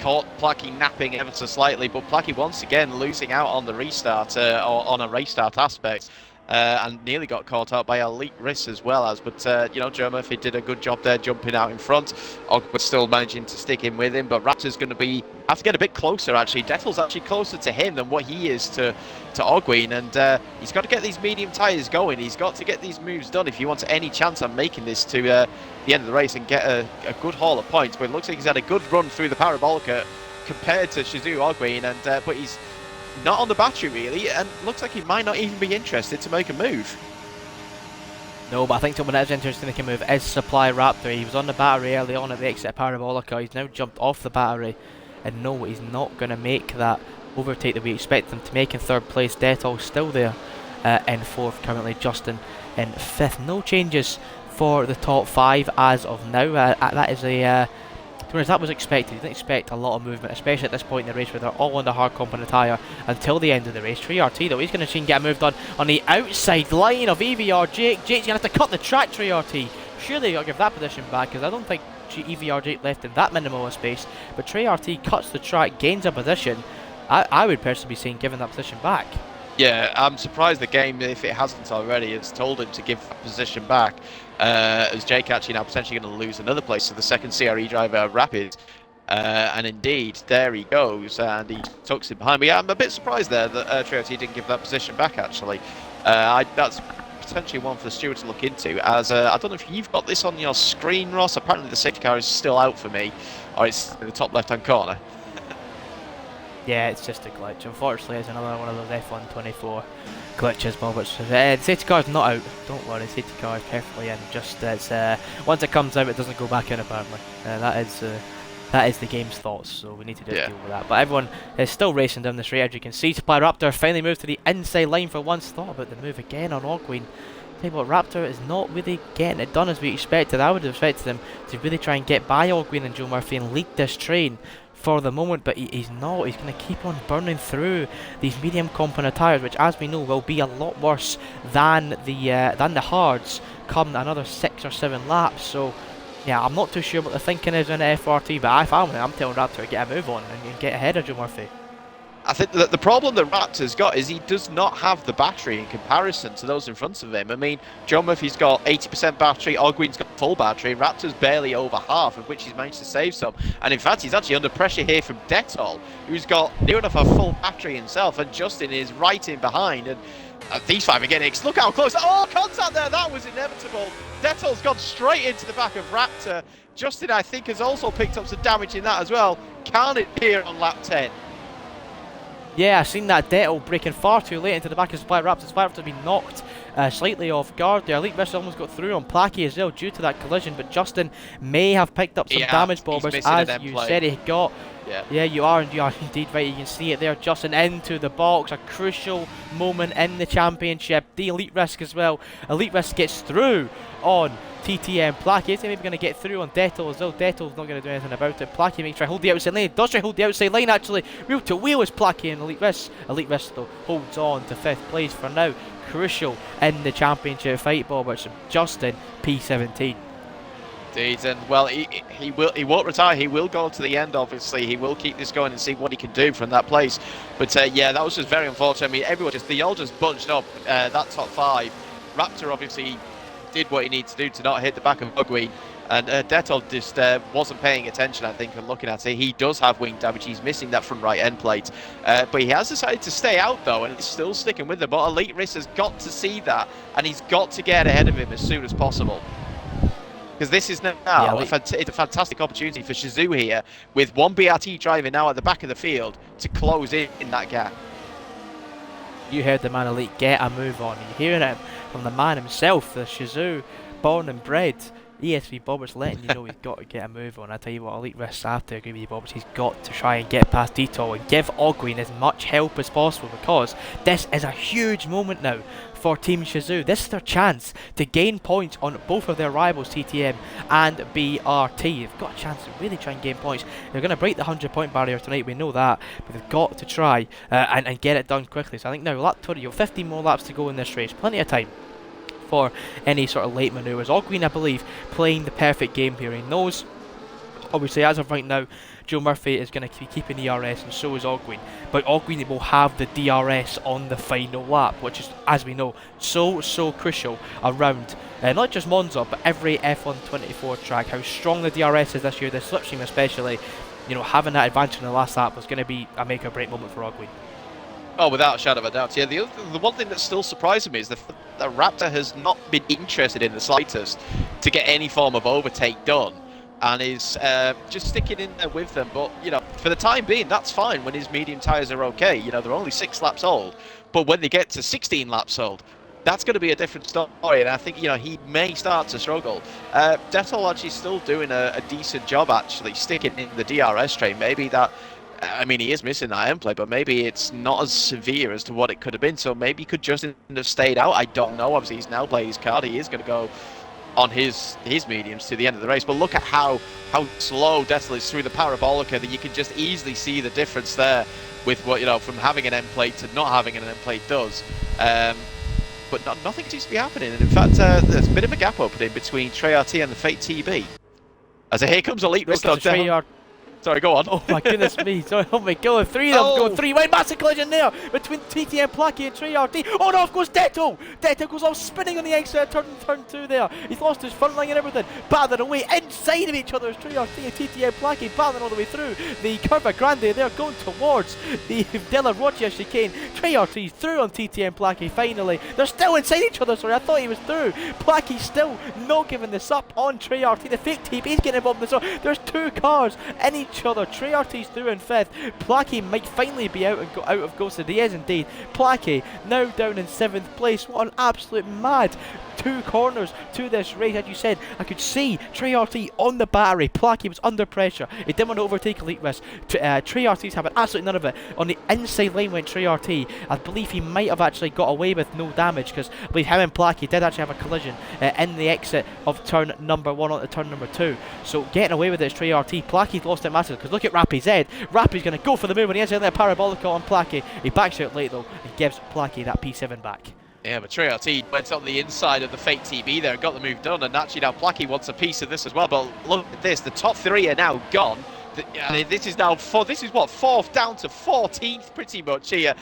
caught Plackey napping ever so slightly. But Plackey once again losing out on the restart or on a restart aspect, and nearly got caught out by Elite Risk as well as. But Joe Murphy did a good job there, jumping out in front. Ogwood still managing to stick in with him, but Raptor's going to have to get a bit closer. Actually, Dettel's actually closer to him than what he is to Ogwin, and he's got to get these medium tyres going. He's got to get these moves done if he wants any chance on making this to the end of the race and get a good haul of points. But it looks like he's had a good run through the Parabolica compared to Shizu Ogwin, and but he's not on the battery really, and looks like he might not even be interested to make a move. No, but I think someone that is interested to make a move is Supply Raptor. He was on the battery early on at the exit of Parabolica. He's now jumped off the battery, and no, he's not going to make that overtake that we expect him to make in third place. Detol still there in fourth currently. Justin in fifth. No changes for the top five as of now. That is a that was expected. You didn't expect a lot of movement, especially at this point in the race where they're all on the hard component tyre until the end of the race. 3RT though, he's going to try and get a move done on the outside line of EVR Jake. Jake's going to have to cut the track, 3RT. Surely you'll give that position back, because I don't think EVR Jake left in that minimal of space. But 3RT cuts the track, gains a position. I would personally be saying giving that position back. Yeah, I'm surprised the game, if it hasn't already, has told him to give that position back. As Jake actually now potentially going to lose another place to the second CRE driver, Rapid. And indeed, there he goes, and he tucks it behind me. Yeah, I'm a bit surprised there that Trioti didn't give that position back, actually. That's potentially one for the steward to look into, as I don't know if you've got this on your screen, Ross. Apparently the safety car is still out for me, or it's in the top left-hand corner. Yeah, it's just a glitch. Unfortunately, it's another one of those F124 glitches, Bob. The safety car is not out. Don't worry, the safety car is perfectly in. Just it's once it comes out, it doesn't go back in. Apparently, that is the game's thoughts. So we need to deal with that. But everyone is still racing down the straight, as you can see. Supply Raptor finally moved to the inside line for once. Thought about the move again on Ogween. Tell you what, Raptor is not really getting it done as we expected. I would have expected him to really try and get by Ogween and Joe Murphy and lead this train for the moment, but he's not. He's going to keep on burning through these medium component tyres, which, as we know, will be a lot worse than the hards come another 6 or 7 laps. So yeah, I'm not too sure what the thinking is in the FRT, but if I'm telling Raptor to get a move on and get ahead of Joe Murphy. I think that the problem that Raptor's got is he does not have the battery in comparison to those in front of him. I mean, Joe Murphy's got 80% battery, Ogween's got full battery, and Raptor's barely over half, of which he's managed to save some. And in fact, he's actually under pressure here from Detol, who's got near enough a full battery himself, and Justin is right in behind. And these five are getting look how close. Oh, contact there, that was inevitable. Detol's gone straight into the back of Raptor. Justin, I think, has also picked up some damage in that as well. Can't it here on lap 10? Yeah, I've seen that Detol breaking far too late into the back of Supply Raptor. Supply Raptor's been knocked slightly off guard there. Elite Risk almost got through on Placky as well due to that collision, but Justin may have picked up some damage, Bobbers, as you said he got. Yeah, you are indeed right. You can see it there. Justin into the box. A crucial moment in the championship. The Elite Risk as well. Elite Risk gets through on TTM. Placky is maybe going to get through on Detol as well. Detol's not going to do anything about it. Placky makes try hold the outside lane. Does try hold the outside line actually. Wheel to wheel is Placky and Elite Risk. Elite Risk though holds on to 5th place for now. Crucial in the championship fight, Bob. It's Justin P17. Indeed, and well, he won't retire. He will go to the end. Obviously, he will keep this going and see what he can do from that place. But yeah, that was just very unfortunate. I mean, they all just bunched up that top 5. Raptor obviously did what he needed to do to not hit the back of Ogween, and Detol just wasn't paying attention, I think, and looking at it. He does have wing damage. He's missing that front right end plate, but he has decided to stay out though, and he's still sticking with them. But Elite Risk has got to see that, and he's got to get ahead of him as soon as possible. Because this is now it's a fantastic opportunity for Shizou here, with one BRT driver now at the back of the field to close in that gap. You heard the man Elite get a move on. You're hearing it from the man himself, the Shizou born and bred. ESV Bobbers letting you know he's got to get a move on. I tell you what, Elite Risks, I have to agree with you, Bobbers. He's got to try and get past Detol and give Ogween as much help as possible, because this is a huge moment now for Team Shizou. This is their chance to gain points on both of their rivals, TTM and BRT. They've got a chance to really try and gain points. They're going to break the 100-point barrier tonight, we know that, but they've got to try and get it done quickly. So I think now, lap 20, you've 15 more laps to go in this race. Plenty of time for any sort of late manoeuvres. Ogween, I believe, playing the perfect game here. He knows, obviously, as of right now, Joe Murphy is going to be keeping ERS, and so is Ogween. But Ogween will have the DRS on the final lap, which is, as we know, so crucial around not just Monza, but every F124 track. How strong the DRS is this year, the slipstream especially. You know, having that advantage in the last lap was going to be a make or break moment for Ogween. Oh, without a shadow of a doubt. Yeah, the one thing that's still surprising me is that Raptor has not been interested in the slightest to get any form of overtake done. and is just sticking in there with them. But you know, for the time being, that's fine when his medium tyres are okay. You know, they're only 6 laps old, but when they get to 16 laps old, that's going to be a different story. And I think, you know, he may start to struggle. Detol actually still doing a decent job, actually sticking in the DRS train. Maybe that. I mean, he is missing that end play, but maybe it's not as severe as to what it could have been. So maybe he could just have stayed out. I don't know. Obviously, he's now played his card. He is going to go on his mediums to the end of the race. But look at how slow Dettel is through the Parabolica, that you can just easily see the difference there with what, you know, from having an end plate to not having an end plate does. But nothing seems to be happening. And in fact, there's a bit of a gap opening between Trey RT and the Fate TB. As here comes Elite Risk on down. Sorry, go on. Oh my goodness me. Sorry, oh my god. Three of them going three wide. Massive collision there between TTM Placky and Trey RT. Oh no, of course, Detto. Detto goes off spinning on the exit turn 2 there. He's lost his front line and everything. Battling away inside of each other as Trey RT and TTM Placky battling all the way through the Curva Grande. They're going towards the Della Roccia chicane. Trey RT's through on TTM Placky finally. They're still inside each other. Sorry, I thought he was through. Placky's still not giving this up on Trey RT. The fake TB's getting involved in this. There's 2 cars in each other. Trey RT's through in 5th. Placky might finally be out and go out of Ghosted. He is indeed. Placky now down in 7th place. What an absolute mad 2 corners to this race. As you said, I could see Trey RT on the battery. Placky was under pressure. He didn't want to overtake Elite Risk. Trey RT's having absolutely none of it. On the inside lane went Trey RT. I believe he might have actually got away with no damage, because I believe him and Placky did actually have a collision in the exit of turn number 1 onto turn number 2. So getting away with it is Trey RT. Placky's lost it massively, because look at Rappy's head. Rappy's going to go for the move when he has a Parabolica on Placky. He backs out late though and gives Placky that P7 back. Yeah, but Trey RT went on the inside of the Fate TB there, got the move done, and actually now Placky wants a piece of this as well. But look at this, the top 3 are now gone. This is now this is what, 4th down to 14th pretty much here.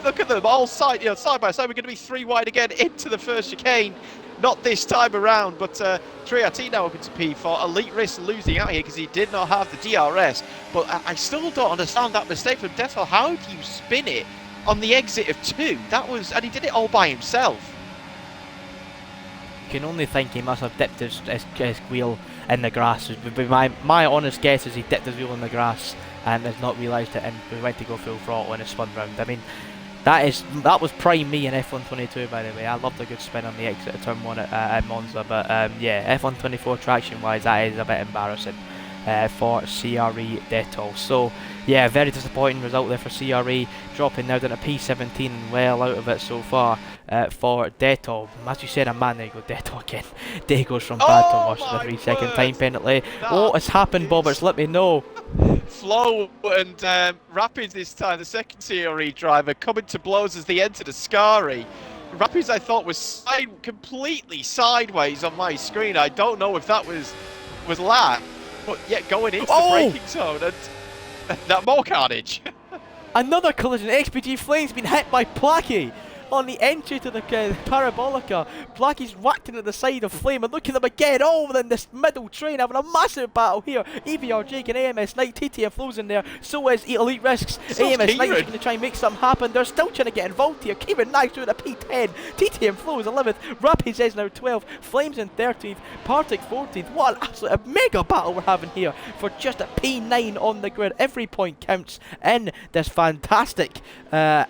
Look at them all side by side. We're going to be 3 wide again into the first chicane. Not this time around, but Trey RT now up into P4. Elite Risk losing out here because he did not have the DRS. But I still don't understand that mistake from Dettel. How do you spin it on the exit of 2? That was, and he did it all by himself. You can only think he must have dipped his wheel in the grass. My honest guess is he dipped his wheel in the grass and has not realised it, and we went to go full throttle and it spun round. I mean, that was prime me in F122, by the way. I loved a good spin on the exit of turn 1 at Monza, but yeah, F124 traction wise, that is a bit embarrassing for CRE Detol. So yeah, very disappointing result there for CRE, dropping now down to P17 and well out of it so far for Detol. As you said, a man, there you go, Detol again. Day goes from bad to worse with a 3-second time penalty. What has happened, Bobbers? Let me know. Flo and Rapids this time, the second CRE driver, coming to blows as they enter the Ascari. Rapids, I thought, was completely sideways on my screen. I don't know if that was lag, but yet going into the braking zone and that more carnage. Another collision. XPG Flame's been hit by Placky on the entry to the Parabolica. Placky's whacked into the side of Flame, and look at them again, all within this middle train, having a massive battle here. EVR Jake and AMS Knight, TTM Flows in there, so is Elite Risks. So AMS Knight is going to try and make something happen. They're still trying to get involved here. Kieran Knight's doing a P10. TTM Flows 11th, Rapids is now 12th, Flames in 13th, Partick 14th. What an absolute mega battle we're having here for just a P9 on the grid. Every point counts in this fantastic fight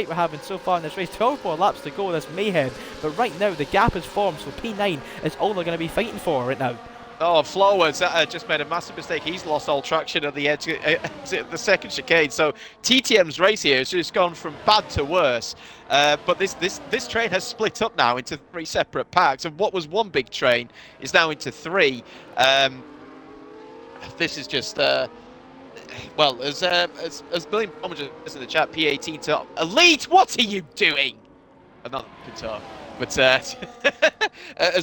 we're having so far in this race. 12 more laps to go, this mayhem, but right now the gap is formed, so P9 is all they're going to be fighting for right now. Oh, Flo has just made a massive mistake. He's lost all traction at the edge of the second chicane. So TTM's race here has just gone from bad to worse. But this train has split up now into 3 separate packs, and what was one big train is now into 3. This is just well, as Billion Bomber just in the chat, P18 to Elite, what are you doing? I'm not can talk. But as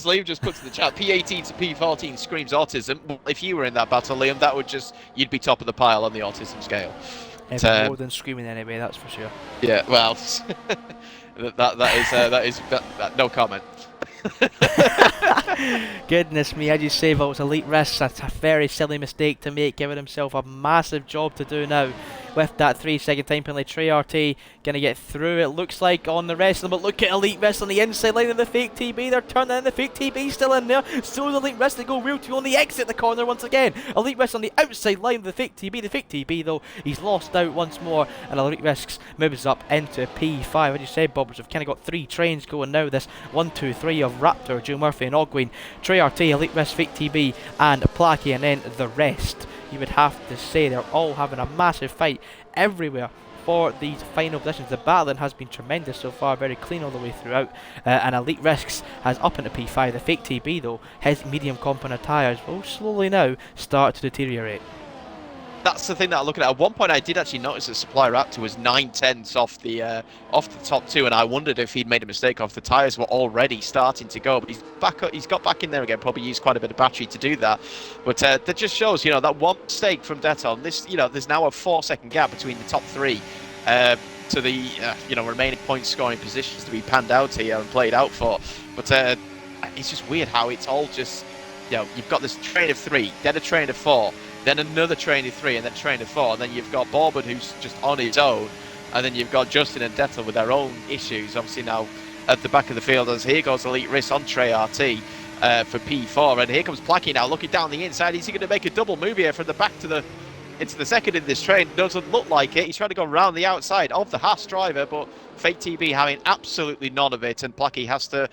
Liam just puts in the chat, P18 to P14 screams autism. Well, if you were in that battle, Liam, that would you'd be top of the pile on the autism scale. More than screaming anyway, that's for sure. Yeah, well, that is no comment. Goodness me, as you say, Volts, elite risks. That's a very silly mistake to make, giving himself a massive job to do now. With that 3-second time penalty, Trey RT going to get through, it looks like, on the rest of them. But look at elite risks on the inside line of the fake TB. They're turning in, the fake TB still in there. So is elite risks. They go real to on the exit the corner once again. Elite risks on the outside line of the fake TB. The fake TB, though, he's lost out once more. And elite risks moves up into P5. As you said, Bobbers, we've kind of got 3 trains going now. This 1, 2, 3 of Raptor, Joe Murphy and Ogwyn, Trey RT, elite risk, fake TB and Placky, and then the rest. You would have to say they're all having a massive fight everywhere for these final positions. The battling has been tremendous so far, very clean all the way throughout, and elite risks has up into P5. The fake TB, though, his medium component tyres will slowly now start to deteriorate. That's the thing that I'm looking at. At one point, I did actually notice that Supply Raptor was 9/10 off the top 2, and I wondered if he'd made a mistake off the tyres were already starting to go. But he's back up, he's got back in there again. Probably used quite a bit of battery to do that. But that just shows, that one mistake from Deton. This, there's now a 4-second gap between the top 3 to the remaining point scoring positions to be panned out here and played out for. But it's just weird how it's all just, you've got this train of 3, then a train of 4. Then another train of 3, and then train of 4, and then you've got Borbard, who's just on his own, and then you've got Justin and Dettel with their own issues. Obviously now at the back of the field, as here goes Elite Risk on Trey RT for P4, and here comes Placky now looking down the inside. Is he going to make a double move here from the back to into the second in this train? Doesn't look like it. He's trying to go around the outside of the Haas driver, but Fake TB having absolutely none of it, and Placky has to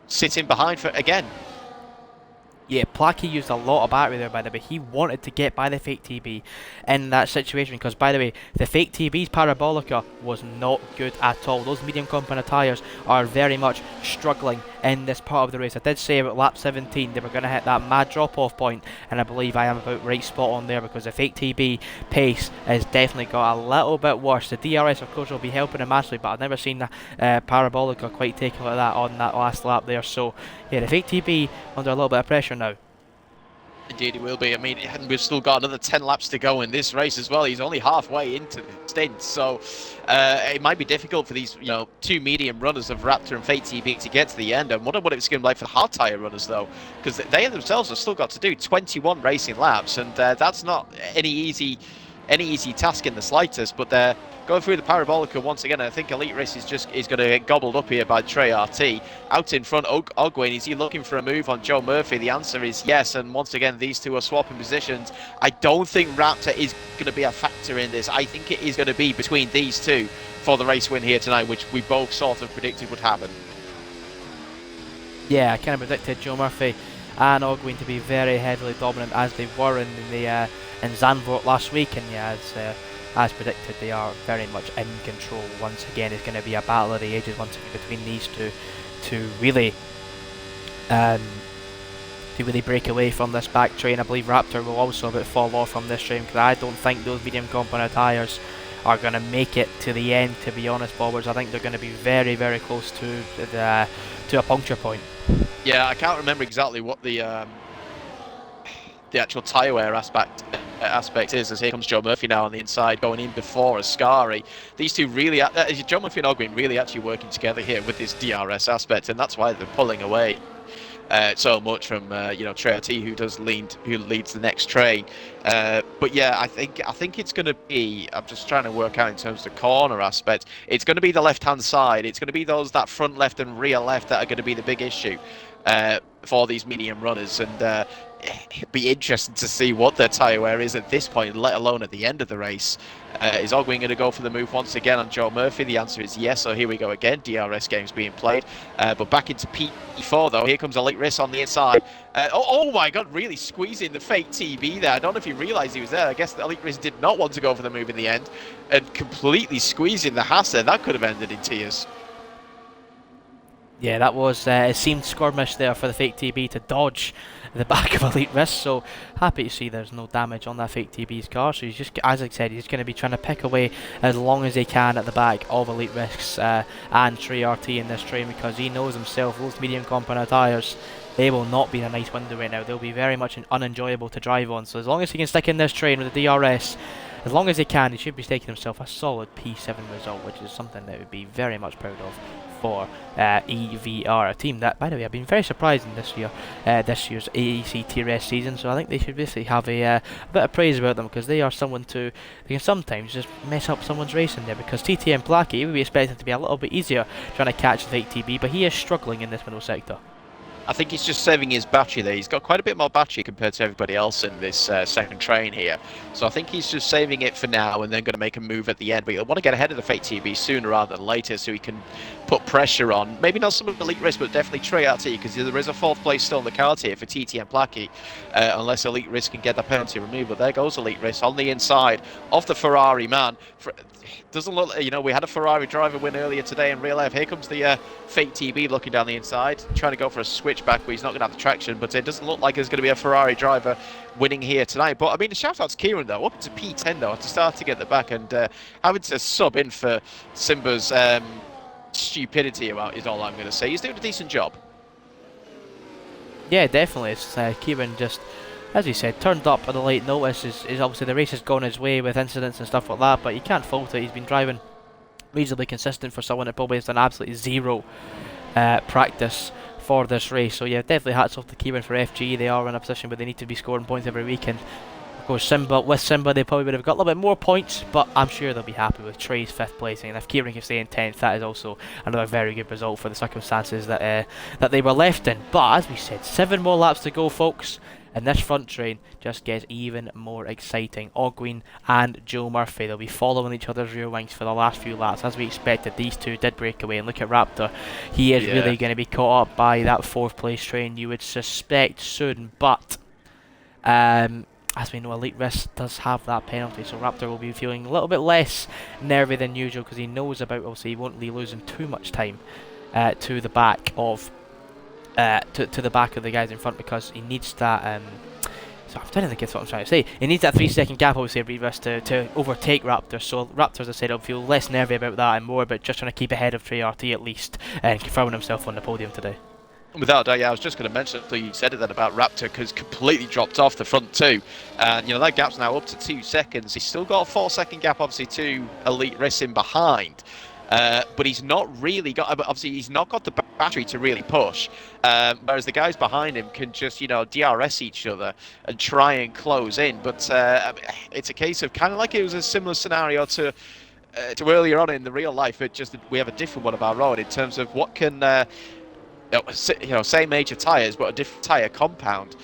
sit in behind for again. Yeah, Placky used a lot of battery there, by the way. He wanted to get by the fake TB in that situation because, by the way, the fake TB's Parabolica was not good at all. Those medium component tyres are very much struggling in this part of the race. I did say about lap 17 they were going to hit that mad drop-off point, and I believe I am about right spot on there because the fake TB pace has definitely got a little bit worse. The DRS, of course, will be helping him massively, but I've never seen the Parabolica quite take like that on that last lap there. So, yeah, the fake TB under a little bit of pressure now. Indeed, it will be. I mean, we've still got another 10 laps to go in this race as well. He's only halfway into the stint, so it might be difficult for these, 2 medium runners of Raptor and Fate TB to get to the end. I wonder what it's going to be like for the hard tyre runners, though, because they themselves have still got to do 21 racing laps, and that's not any easy task in the slightest. But they're going through the Parabolica once again. I think Elite Race is going to get gobbled up here by Trey RT. Out in front, Ogwyn, is he looking for a move on Joe Murphy? The answer is yes, and once again these two are swapping positions. I don't think Raptor is going to be a factor in this. I think it is going to be between these two for the race win here tonight, which we both sort of predicted would happen. Yeah, I kind of predicted Joe Murphy and Ogwyn to be very heavily dominant as they were in Zandvoort last week, and yeah, as predicted, they are very much in control. Once again, it's going to be a battle of the ages once again between these two to really break away from this back train. I believe Raptor will also fall off from this train because I don't think those medium component tyres are going to make it to the end, to be honest, Bobbers. I think they're going to be very, very close to a puncture point. Yeah, I can't remember exactly what the actual tyre wear aspect is, as here comes Joe Murphy now on the inside going in before Ascari. These two really, Joe Murphy and Ogwyn really actually working together here with this DRS aspect, and that's why they're pulling away so much from Trey RT, who leads the next train. But yeah, I think it's going to be, I'm just trying to work out in terms of the corner aspect, it's going to be the left-hand side. It's going to be that front left and rear left that are going to be the big issue for these medium runners, and it'd be interesting to see what their tyre wear is at this point, let alone at the end of the race. Is Ogwyn going to go for the move once again on Joe Murphy? The answer is yes, so here we go again. DRS games being played. But back into P4 though, here comes Elite Risk on the inside. Oh my god, really squeezing the fake TB there. I don't know if he realised he was there. I guess the Elite Risk did not want to go for the move in the end, and completely squeezing the Haas there. That could have ended in tears. Yeah, that was, it seemed skirmish there for the fake TB to dodge the back of Elite Risk, so happy to see there's no damage on that fake TB's car. So he's just, as I said, he's going to be trying to pick away as long as he can at the back of Elite Risks and Trey RT in this train, because he knows himself those medium component tyres, they will not be in a nice window right now. They'll be very much unenjoyable to drive on. So as long as he can stick in this train with the DRS, as long as he can, he should be taking himself a solid P7 result, which is something that would be very much proud of for EVR, a team that, by the way, I've been very surprised in this year's AEC Tier S season. So I think they should basically have a bit of praise about them, because they are someone they can sometimes just mess up someone's race in there. Because TTM Placky, we would expect him to be a little bit easier trying to catch the fake TB, but he is struggling in this middle sector. I think he's just saving his battery there. He's got quite a bit more battery compared to everybody else in this second train here. So I think he's just saving it for now and then going to make a move at the end. But he'll want to get ahead of the Fake TB sooner rather than later, so he can put pressure on. Maybe not some of the Elite Risk, but definitely Trey RT, because there is a 4th place still on the card here for TTM Placky, unless Elite Risk can get the penalty removed. But there goes Elite Risk on the inside of the Ferrari man. Doesn't look, we had a Ferrari driver win earlier today in real life. Here comes the Fake TB looking down the inside, trying to go for a switchback, but he's not going to have the traction. But it doesn't look like there's going to be a Ferrari driver winning here tonight. But I mean, a shout out to Kieran though, up to P10 though, to starting at the back and having to sub in for Simba's stupidity is all I'm going to say. He's doing a decent job. Yeah, definitely. It's Kieran just, as he said, turned up on a late notice. Is obviously the race has gone his way with incidents and stuff like that, but you can't fault it. He's been driving reasonably consistent for someone that probably has done absolutely zero practice for this race. So yeah, definitely hats off to Kieran for FG. They are in a position where they need to be scoring points every week, and of course Simba, they probably would have got a little bit more points, but I'm sure they'll be happy with Trey's 5th placing. And if Kieran can stay in 10th, that is also another very good result for the circumstances that they were left in. But as we said, 7 more laps to go, folks, and this front train just gets even more exciting. Ogwyn and Joe Murphy, they'll be following each other's rear wings for the last few laps. As we expected, these two did break away, and look at Raptor. He is really going to be caught up by that 4th place train, you would suspect soon. But as we know, Elite Risk does have that penalty, so Raptor will be feeling a little bit less nervy than usual, because he knows about, obviously he won't be losing too much time to the back of to the back of the guys in front, because he needs that so I'm trying to think of what I'm trying to say. He needs that 3-second gap, obviously, Elite Risk to overtake Raptor. So Raptor, as I said, will feel less nervy about that and more about just trying to keep ahead of Trey RT at least, and confirming himself on the podium today. Without a doubt, yeah, I was just going to mention that you said it then about Raptor, because completely dropped off the front 2, and that gap's now up to 2 seconds. He's still got a 4-second gap, obviously, to Elite Risk in behind, but he's not really got. Obviously, he's not got the battery to really push. Whereas the guys behind him can just DRS each other and try and close in. But it's a case of kind of like it was a similar scenario to earlier on in the real life. But just we have a different one of our own in terms of what can. Same age of tyres, but a different tyre compound.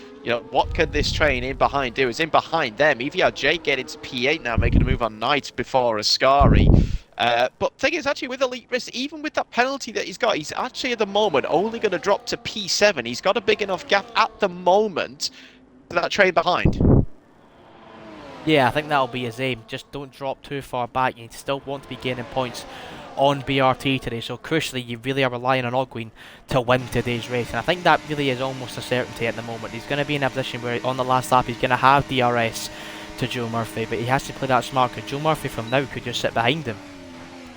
What can this train in behind do? Is in behind them. EVRJ get into P8 now, making a move on Knight before Ascari. But thing is, actually, with Elite Risk, even with that penalty that he's got, he's actually at the moment only going to drop to P7. He's got a big enough gap at the moment for that train behind. Yeah, I think that'll be his aim. Just don't drop too far back. You still want to be gaining points on BRT today, so crucially you really are relying on Ogwyn to win today's race, and I think that really is almost a certainty at the moment. He's going to be in a position where on the last lap he's going to have DRS to Joe Murphy, but he has to play that smart, because Joe Murphy from now could just sit behind him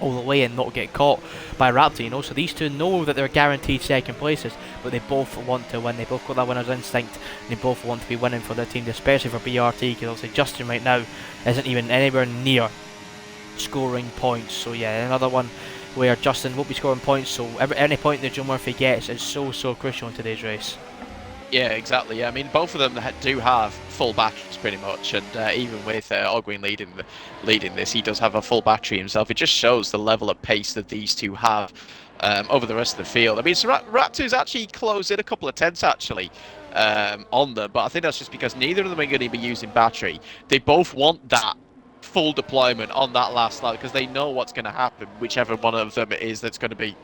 all the way and not get caught by Raptor, so these two know that they're guaranteed second places, but they both want to win. They both got that winner's instinct, and they both want to be winning for their team, especially for BRT, because obviously Justin right now isn't even anywhere near scoring points. So yeah, another one where Justin won't be scoring points, so any point that Joe Murphy gets is so crucial in today's race. Yeah, exactly. Yeah, I mean, both of them do have full batteries pretty much, and even with Ogwyn leading this, he does have a full battery himself. It just shows the level of pace that these two have over the rest of the field. I mean, so Raptor's actually closed in a couple of tenths actually on them, but I think that's just because neither of them are going to be using battery. They both want that full deployment on that last lap, because they know what's going to happen, whichever one of them it is that's going to be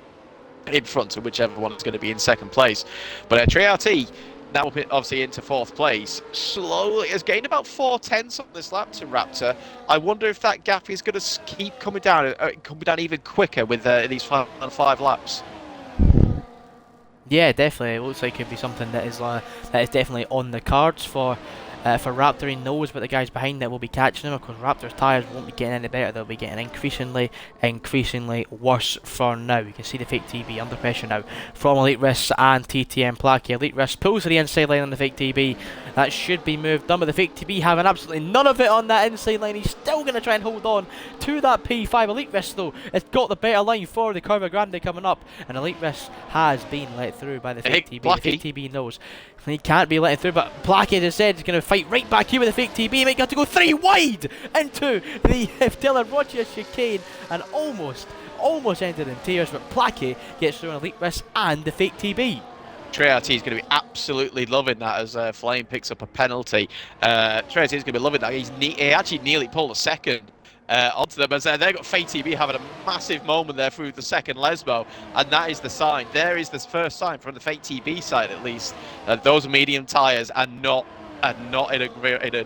in front, and whichever one is going to be in second place. But Trey RT, now obviously into 4th place, slowly has gained about 4 tenths on this lap to Raptor. I wonder if that gap is going to keep coming down even quicker with these final 5 laps. Yeah, definitely. It looks like it could be something that is definitely on the cards for Raptor. He knows what the guys behind that will be catching him. Of course, Raptor's tyres won't be getting any better. They'll be getting increasingly worse for now. You can see the Fake TB under pressure now from Elite Risk and TTM Placky. Elite Risk pulls to the inside line on the Fake TB. That should be moved on, but the Fake TB having absolutely none of it on that inside line. He's still still going to try and hold on to that P5. Elite Risk, though, has got the better line for the Curva Grande coming up, and Elite Risk has been let through by the fake TB. The fake TB knows he can't be let through, but Placky, as I said, is going to fight right back here with the fake TB. He might have to go 3 wide into the Dylan Roger chicane, and almost ended in tears, but Placky gets through an Elite Risk and the fake TB. Trey RT is going to be absolutely loving that as Flame picks up a penalty. Trey RT is going to be loving that. He actually nearly pulled a second onto them, as they've got Fake TB having a massive moment there through the second Lesbo, and that is the sign. There is the first sign from the Fake TB side, at least, that those medium tyres are not in a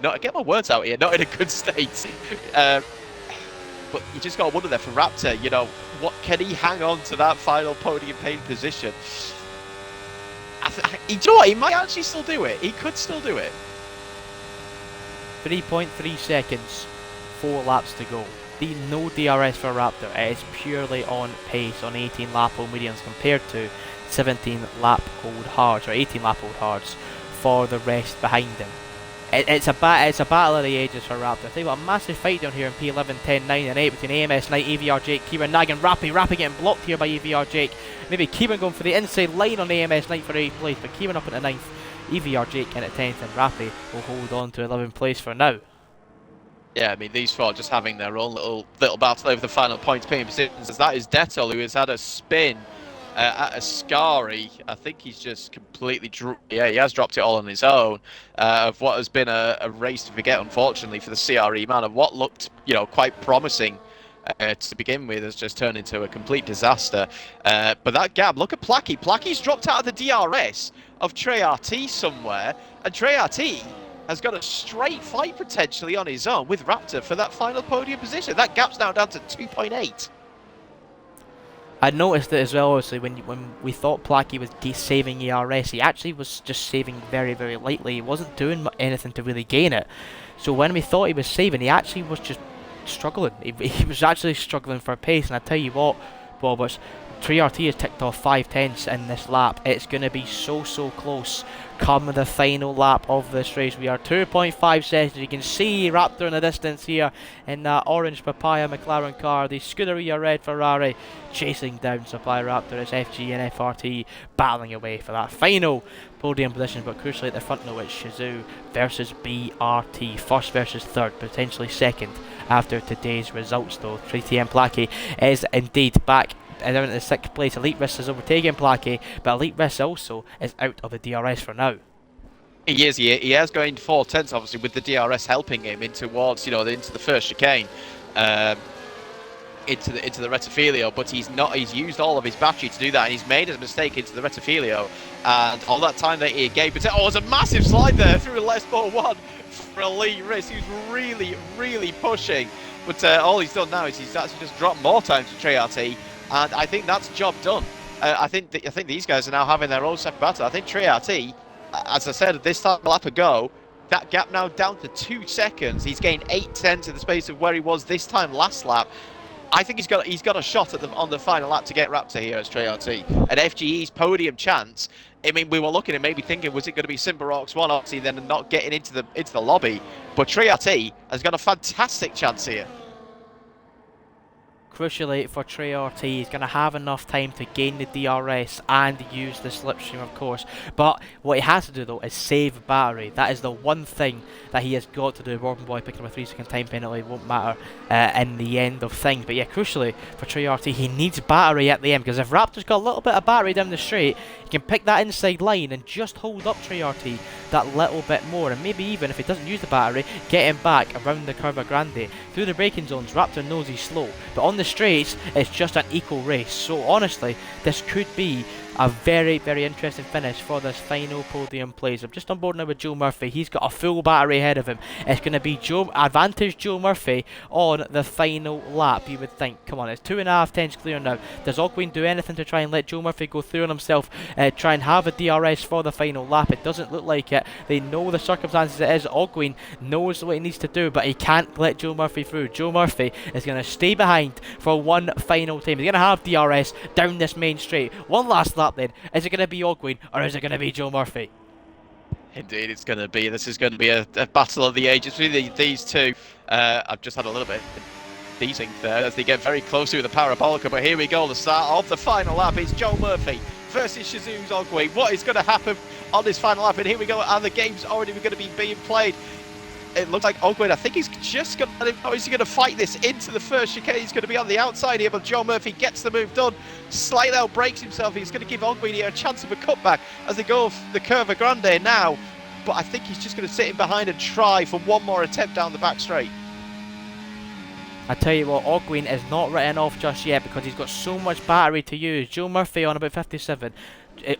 not get my words out here, not in a good state. But you just got to wonder there for Raptor, you know, what can he hang on to that final podium paint position? Do you know what? He might actually still do it. He could still do it. 3.3 seconds, 4 laps to go. No DRS for Raptor. It is purely on pace on 18 lap old mediums compared to 17 lap old hards, or 18 lap old hards for the rest behind him. It's a battle of the ages for Raptor. They've got a massive fight down here in P11, 10, 9 and 8 between AMS Knight, EVR Jake, Kieran Nag and Rappy. Rappy getting blocked here by EVR Jake. Maybe Kieran going for the inside line on AMS Knight for 8th place, but Kieran up into 9th, EVR Jake in at 10th, and Rappy will hold on to 11th place for now. Yeah, I mean, these four just having their own little battle over the final points paying positions, as that is Detol, who has had a spin at Ascari. I think he's just completely he has dropped it all on his own, of what has been a race to forget, unfortunately, for the CRE man, of what looked, you know, quite promising to begin with, has just turned into a complete disaster. But that gap, look at Placky. Placky's dropped out of the DRS of Trey RT somewhere, and Trey RT has got a straight fight potentially on his own with Raptor for that final podium position. That gap's now down to 2.8. I noticed it as well, obviously, when we thought Placky was saving ERS, he actually was just saving very, very lightly. He wasn't doing anything to really gain it. So when we thought he was saving, he actually was just struggling. He was actually struggling for pace, and I tell you what, Bobbers, Trey RT has ticked off 5/10ths in this lap. It's going to be so close come the final lap of this race. We are 2.5 seconds. You can see Raptor in the distance here in that orange Papaya McLaren car. The Scuderia red Ferrari chasing down Supply Raptor as FG and FRT battling away for that final podium position. But crucially at the front now, it's Shizou versus BRT. First versus third, potentially second after today's results though. 3TM Placky is indeed back down into the 6th place. Elite Risk is overtaking Placky, but Elite Risk also is out of the DRS for now. He is. He has going 4/10ths, obviously, with the DRS helping him in towards, you know, into the first chicane, into the Rettifilio. But he's not. He's used all of his battery to do that, and he's made a mistake into the Rettifilio. And all that time that he gave, it was a massive slide there through Lesbo 1 for Elite Risk. He was really pushing, but all he's done now is he's actually just dropped more time to Trey RT. And I think that's job done. I think these guys are now having their own separate battle. I think Trey RT, as I said this time a lap ago, that gap now down to 2 seconds. He's gained 8/10ths in the space of where he was this time last lap. I think he's got a shot at on the final lap to get Raptor here as Trey RT. And FGE's podium chance. I mean, we were looking at maybe thinking, was it going to be Simbarox 1 obviously then not getting into the lobby? But Trey RT has got a fantastic chance here. Crucially for Trey RT, he's going to have enough time to gain the DRS and use the slipstream, of course. But what he has to do, though, is save battery. That is the one thing that he has got to do. Robin Boy picking up a 3-second time penalty won't matter in the end of things. But yeah, crucially for Trey RT, he needs battery at the end, because if Raptor's got a little bit of battery down the straight, he can pick that inside line and just hold up Trey RT that little bit more, and maybe even if he doesn't use the battery, get him back around the Curva Grande. Through the braking zones, Raptor knows he's slow, but on the straights, it's just an equal race. So honestly, this could be a very interesting finish for this final podium place. I'm just on board now with Joe Murphy. He's got a full battery ahead of him. It's going to be advantage Joe Murphy on the final lap, you would think. Come on, it's 2.5 clear now. Does Ogwyn do anything to try and let Joe Murphy go through on himself, try and have a DRS for the final lap? It doesn't look like it. They know the circumstances it is. Ogwyn knows what he needs to do, but he can't let Joe Murphy through. Joe Murphy is going to stay behind for one final time. He's going to have DRS down this main straight. One last lap then. Is it going to be Ogwyn or is it going to be Joe Murphy? Indeed, it's going to be. This is going to be a battle of the ages between these two. I've just had a little bit of teasing there as they get very close to the parabolica. But here we go, the start of the final lap. It's Joe Murphy versus Shizu's Ogwe. What is going to happen on this final lap? And here we go, and the game's already going to be being played. It looks like Ogwe, I think he's just going to, oh, is he going to fight this into the first chicane? He's going to be on the outside here, but Joe Murphy gets the move done. Slightly out breaks himself. He's going to give Ogwe here a chance of a cutback as they go off the Curva Grande now. But I think he's just going to sit in behind and try for one more attempt down the back straight. I tell you what, Ogwyn is not written off just yet because he's got so much battery to use. Joe Murphy on about 57.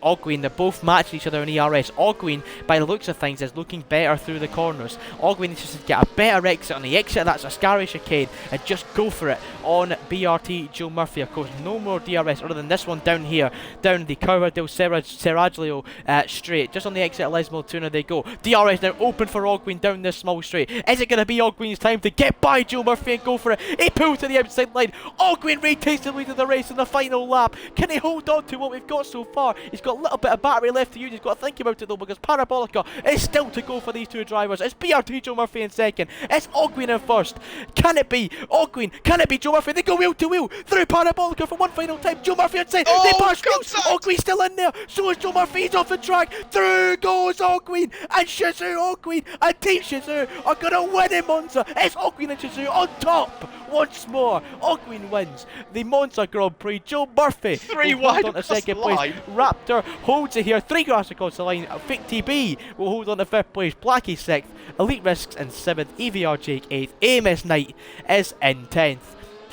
Ogwyn, they're both matching each other in ERS. Ogwyn, by the looks of things, is looking better through the corners. Ogwyn needs to get a better exit on the exit of that Ascari chicane and just go for it on BRT Joe Murphy. Of course, no more DRS other than this one down here, down the Curva del Seraglio straight. Just on the exit of Les Multuna they go. DRS now open for Ogwyn down this small straight. Is it going to be Ogwyn's time to get by Joe Murphy and go for it? He pulls to the outside line. Ogwyn retakes the lead of the race in the final lap. Can he hold on to what we've got so far? He's got a little bit of battery left to use. He's got to think about it though, because Parabolica is still to go for these two drivers. It's BRT Joe Murphy in second. It's Ogwyn in first. Can it be Ogwyn? Can it be Joe Murphy? They go wheel to wheel through Parabolica for one final time. Joe Murphy inside. Oh, they pass Ogwyn's still in there. So is Joe Murphy. He's off the track. Through goes Ogwyn and Shizu Ogwyn and Team Shizu are going to win in Monza. It's Ogwyn and Shizu on top. Once more, Ogwyn wins the Monza Grand Prix. Joe Murphy 3 will wide hold on to across second the place. line. Raptor holds it here. 3 cars across the line. Fake TB will hold on to 5th place. Blackie 6th. Elite Risks in 7th. EVR Jake 8th. AMS Knight is in 10th.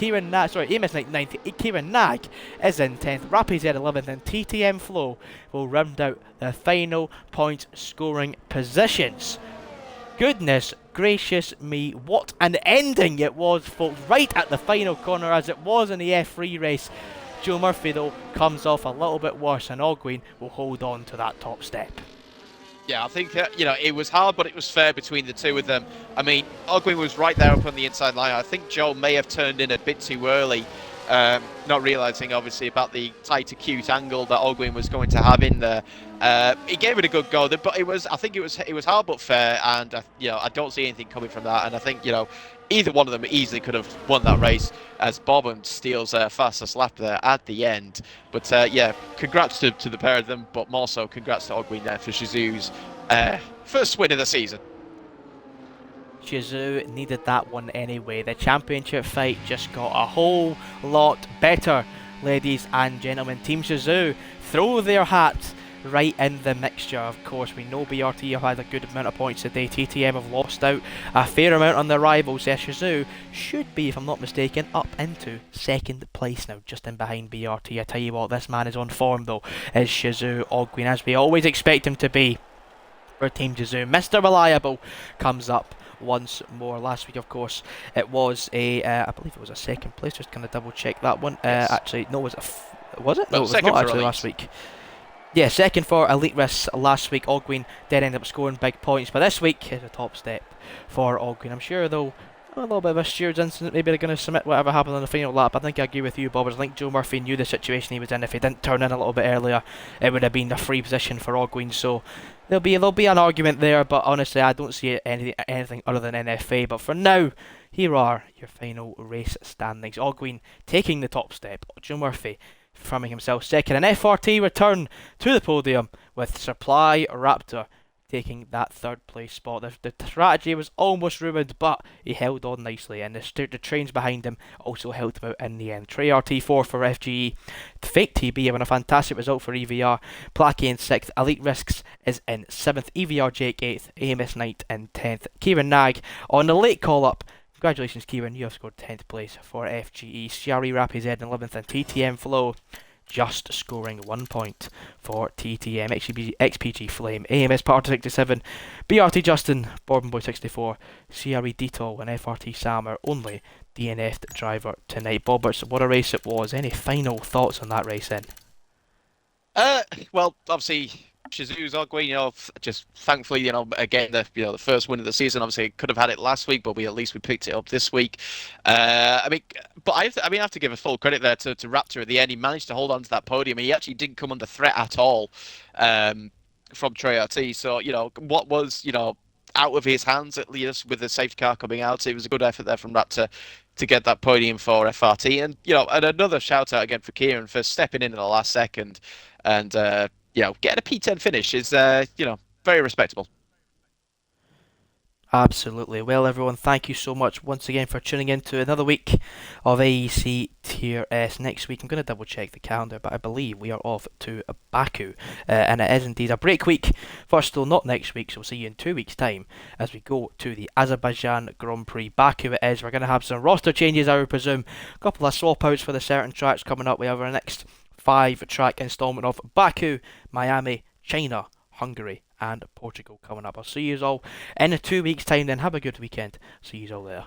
AMS Knight 9th. Kieran Nag is in 10th. Rapid Z 11th. And TTM Flow will round out the final point scoring positions. Goodness gracious me, what an ending it was, folks, right at the final corner as it was in the F3 race. Joe Murphy, though, comes off a little bit worse, and Ogwyn will hold on to that top step. Yeah, I think, it was hard, but it was fair between the two of them. I mean, Ogwyn was right there up on the inside line. I think Joe may have turned in a bit too early, not realising, obviously, about the tight, acute angle that Ogwyn was going to have in there. He gave it a good go, but I think it was hard but fair, and, I don't see anything coming from that. And I think, either one of them easily could have won that race as Bobbin steals their fastest lap there at the end. But congrats to the pair of them, but more so congrats to Ogwyn there for Shizu's first win of the season. Shizu needed that one anyway. The championship fight just got a whole lot better, ladies and gentlemen. Team Shizu throw their hats right in the mixture. Of course, we know BRT have had a good amount of points today. TTM have lost out a fair amount on their rivals. Shizu should be, if I'm not mistaken, up into second place now, just in behind BRT. I tell you what, this man is on form though, is Shizu Ogwyn, as we always expect him to be for Team Shizu. Mr. Reliable comes up once more. Last week, of course, it was I believe it was a second place. Just kind of double check that one. Yes. Actually, no, was it? Was it? No, No, it was second not for actually Elite. last week. Yeah, second for Elite Risks last week. Ogwyn did end up scoring big points, but this week is a top step for Ogwyn. I'm sure though a little bit of a stewards incident. Maybe they're going to submit whatever happened on the final lap. I think I agree with you, Bob. I think Joe Murphy knew the situation he was in. If he didn't turn in a little bit earlier, it would have been a free position for Ogwyn. So there'll be an argument there, but honestly, I don't see anything other than NFA. But for now, here are your final race standings. Ogwyn taking the top step. Joe Murphy farming himself second. An FRT return to the podium with Supply Raptor taking that third place spot. The strategy was almost ruined, but he held on nicely, and the trains behind him also helped him out in the end. Trey RT4 for FGE, Fake TB having a fantastic result for EVR, Placky in 6th, Elite Risks is in 7th, EVR Jake 8th, AMS Knight in 10th, Kieran Nag on the late call up. Congratulations, Kieran, you have scored 10th place for FGE. CRE Rapid in 11th, and TTM Flow just scoring 1 point for TTM. XPG Flame, AMS Party 67, BRT Justin, Bourbon Boy 64, CRE Detail, and FRT Sam are only DNF'd driver tonight. Bobbers, what a race it was. Any final thoughts on that race then? Well, obviously, Shizu's Ogwyn, just thankfully, again, the first win of the season. Obviously, could have had it last week, but at least we picked it up this week. I have to give a full credit there to Raptor at the end. He managed to hold on to that podium. He actually didn't come under threat at all from Trey Ortiz. So, what was, out of his hands at least with the safety car coming out, it was a good effort there from that to get that podium for FRT. And, and another shout out again for Kieran for stepping in the last second and, getting a P10 finish is, very respectable. Absolutely. Well, everyone, thank you so much once again for tuning in to another week of AEC Tier S. Next week, I'm going to double check the calendar, but I believe we are off to Baku, and it is indeed a break week. First, though, not next week, so we'll see you in 2 weeks' time as we go to the Azerbaijan Grand Prix. Baku it is. We're going to have some roster changes, I would presume. A couple of swap outs for the certain tracks coming up. We have our next 5-track installment of Baku, Miami, China, Hungary, and Portugal coming up. I'll see you all in 2 weeks' time then. Have a good weekend. See you all there.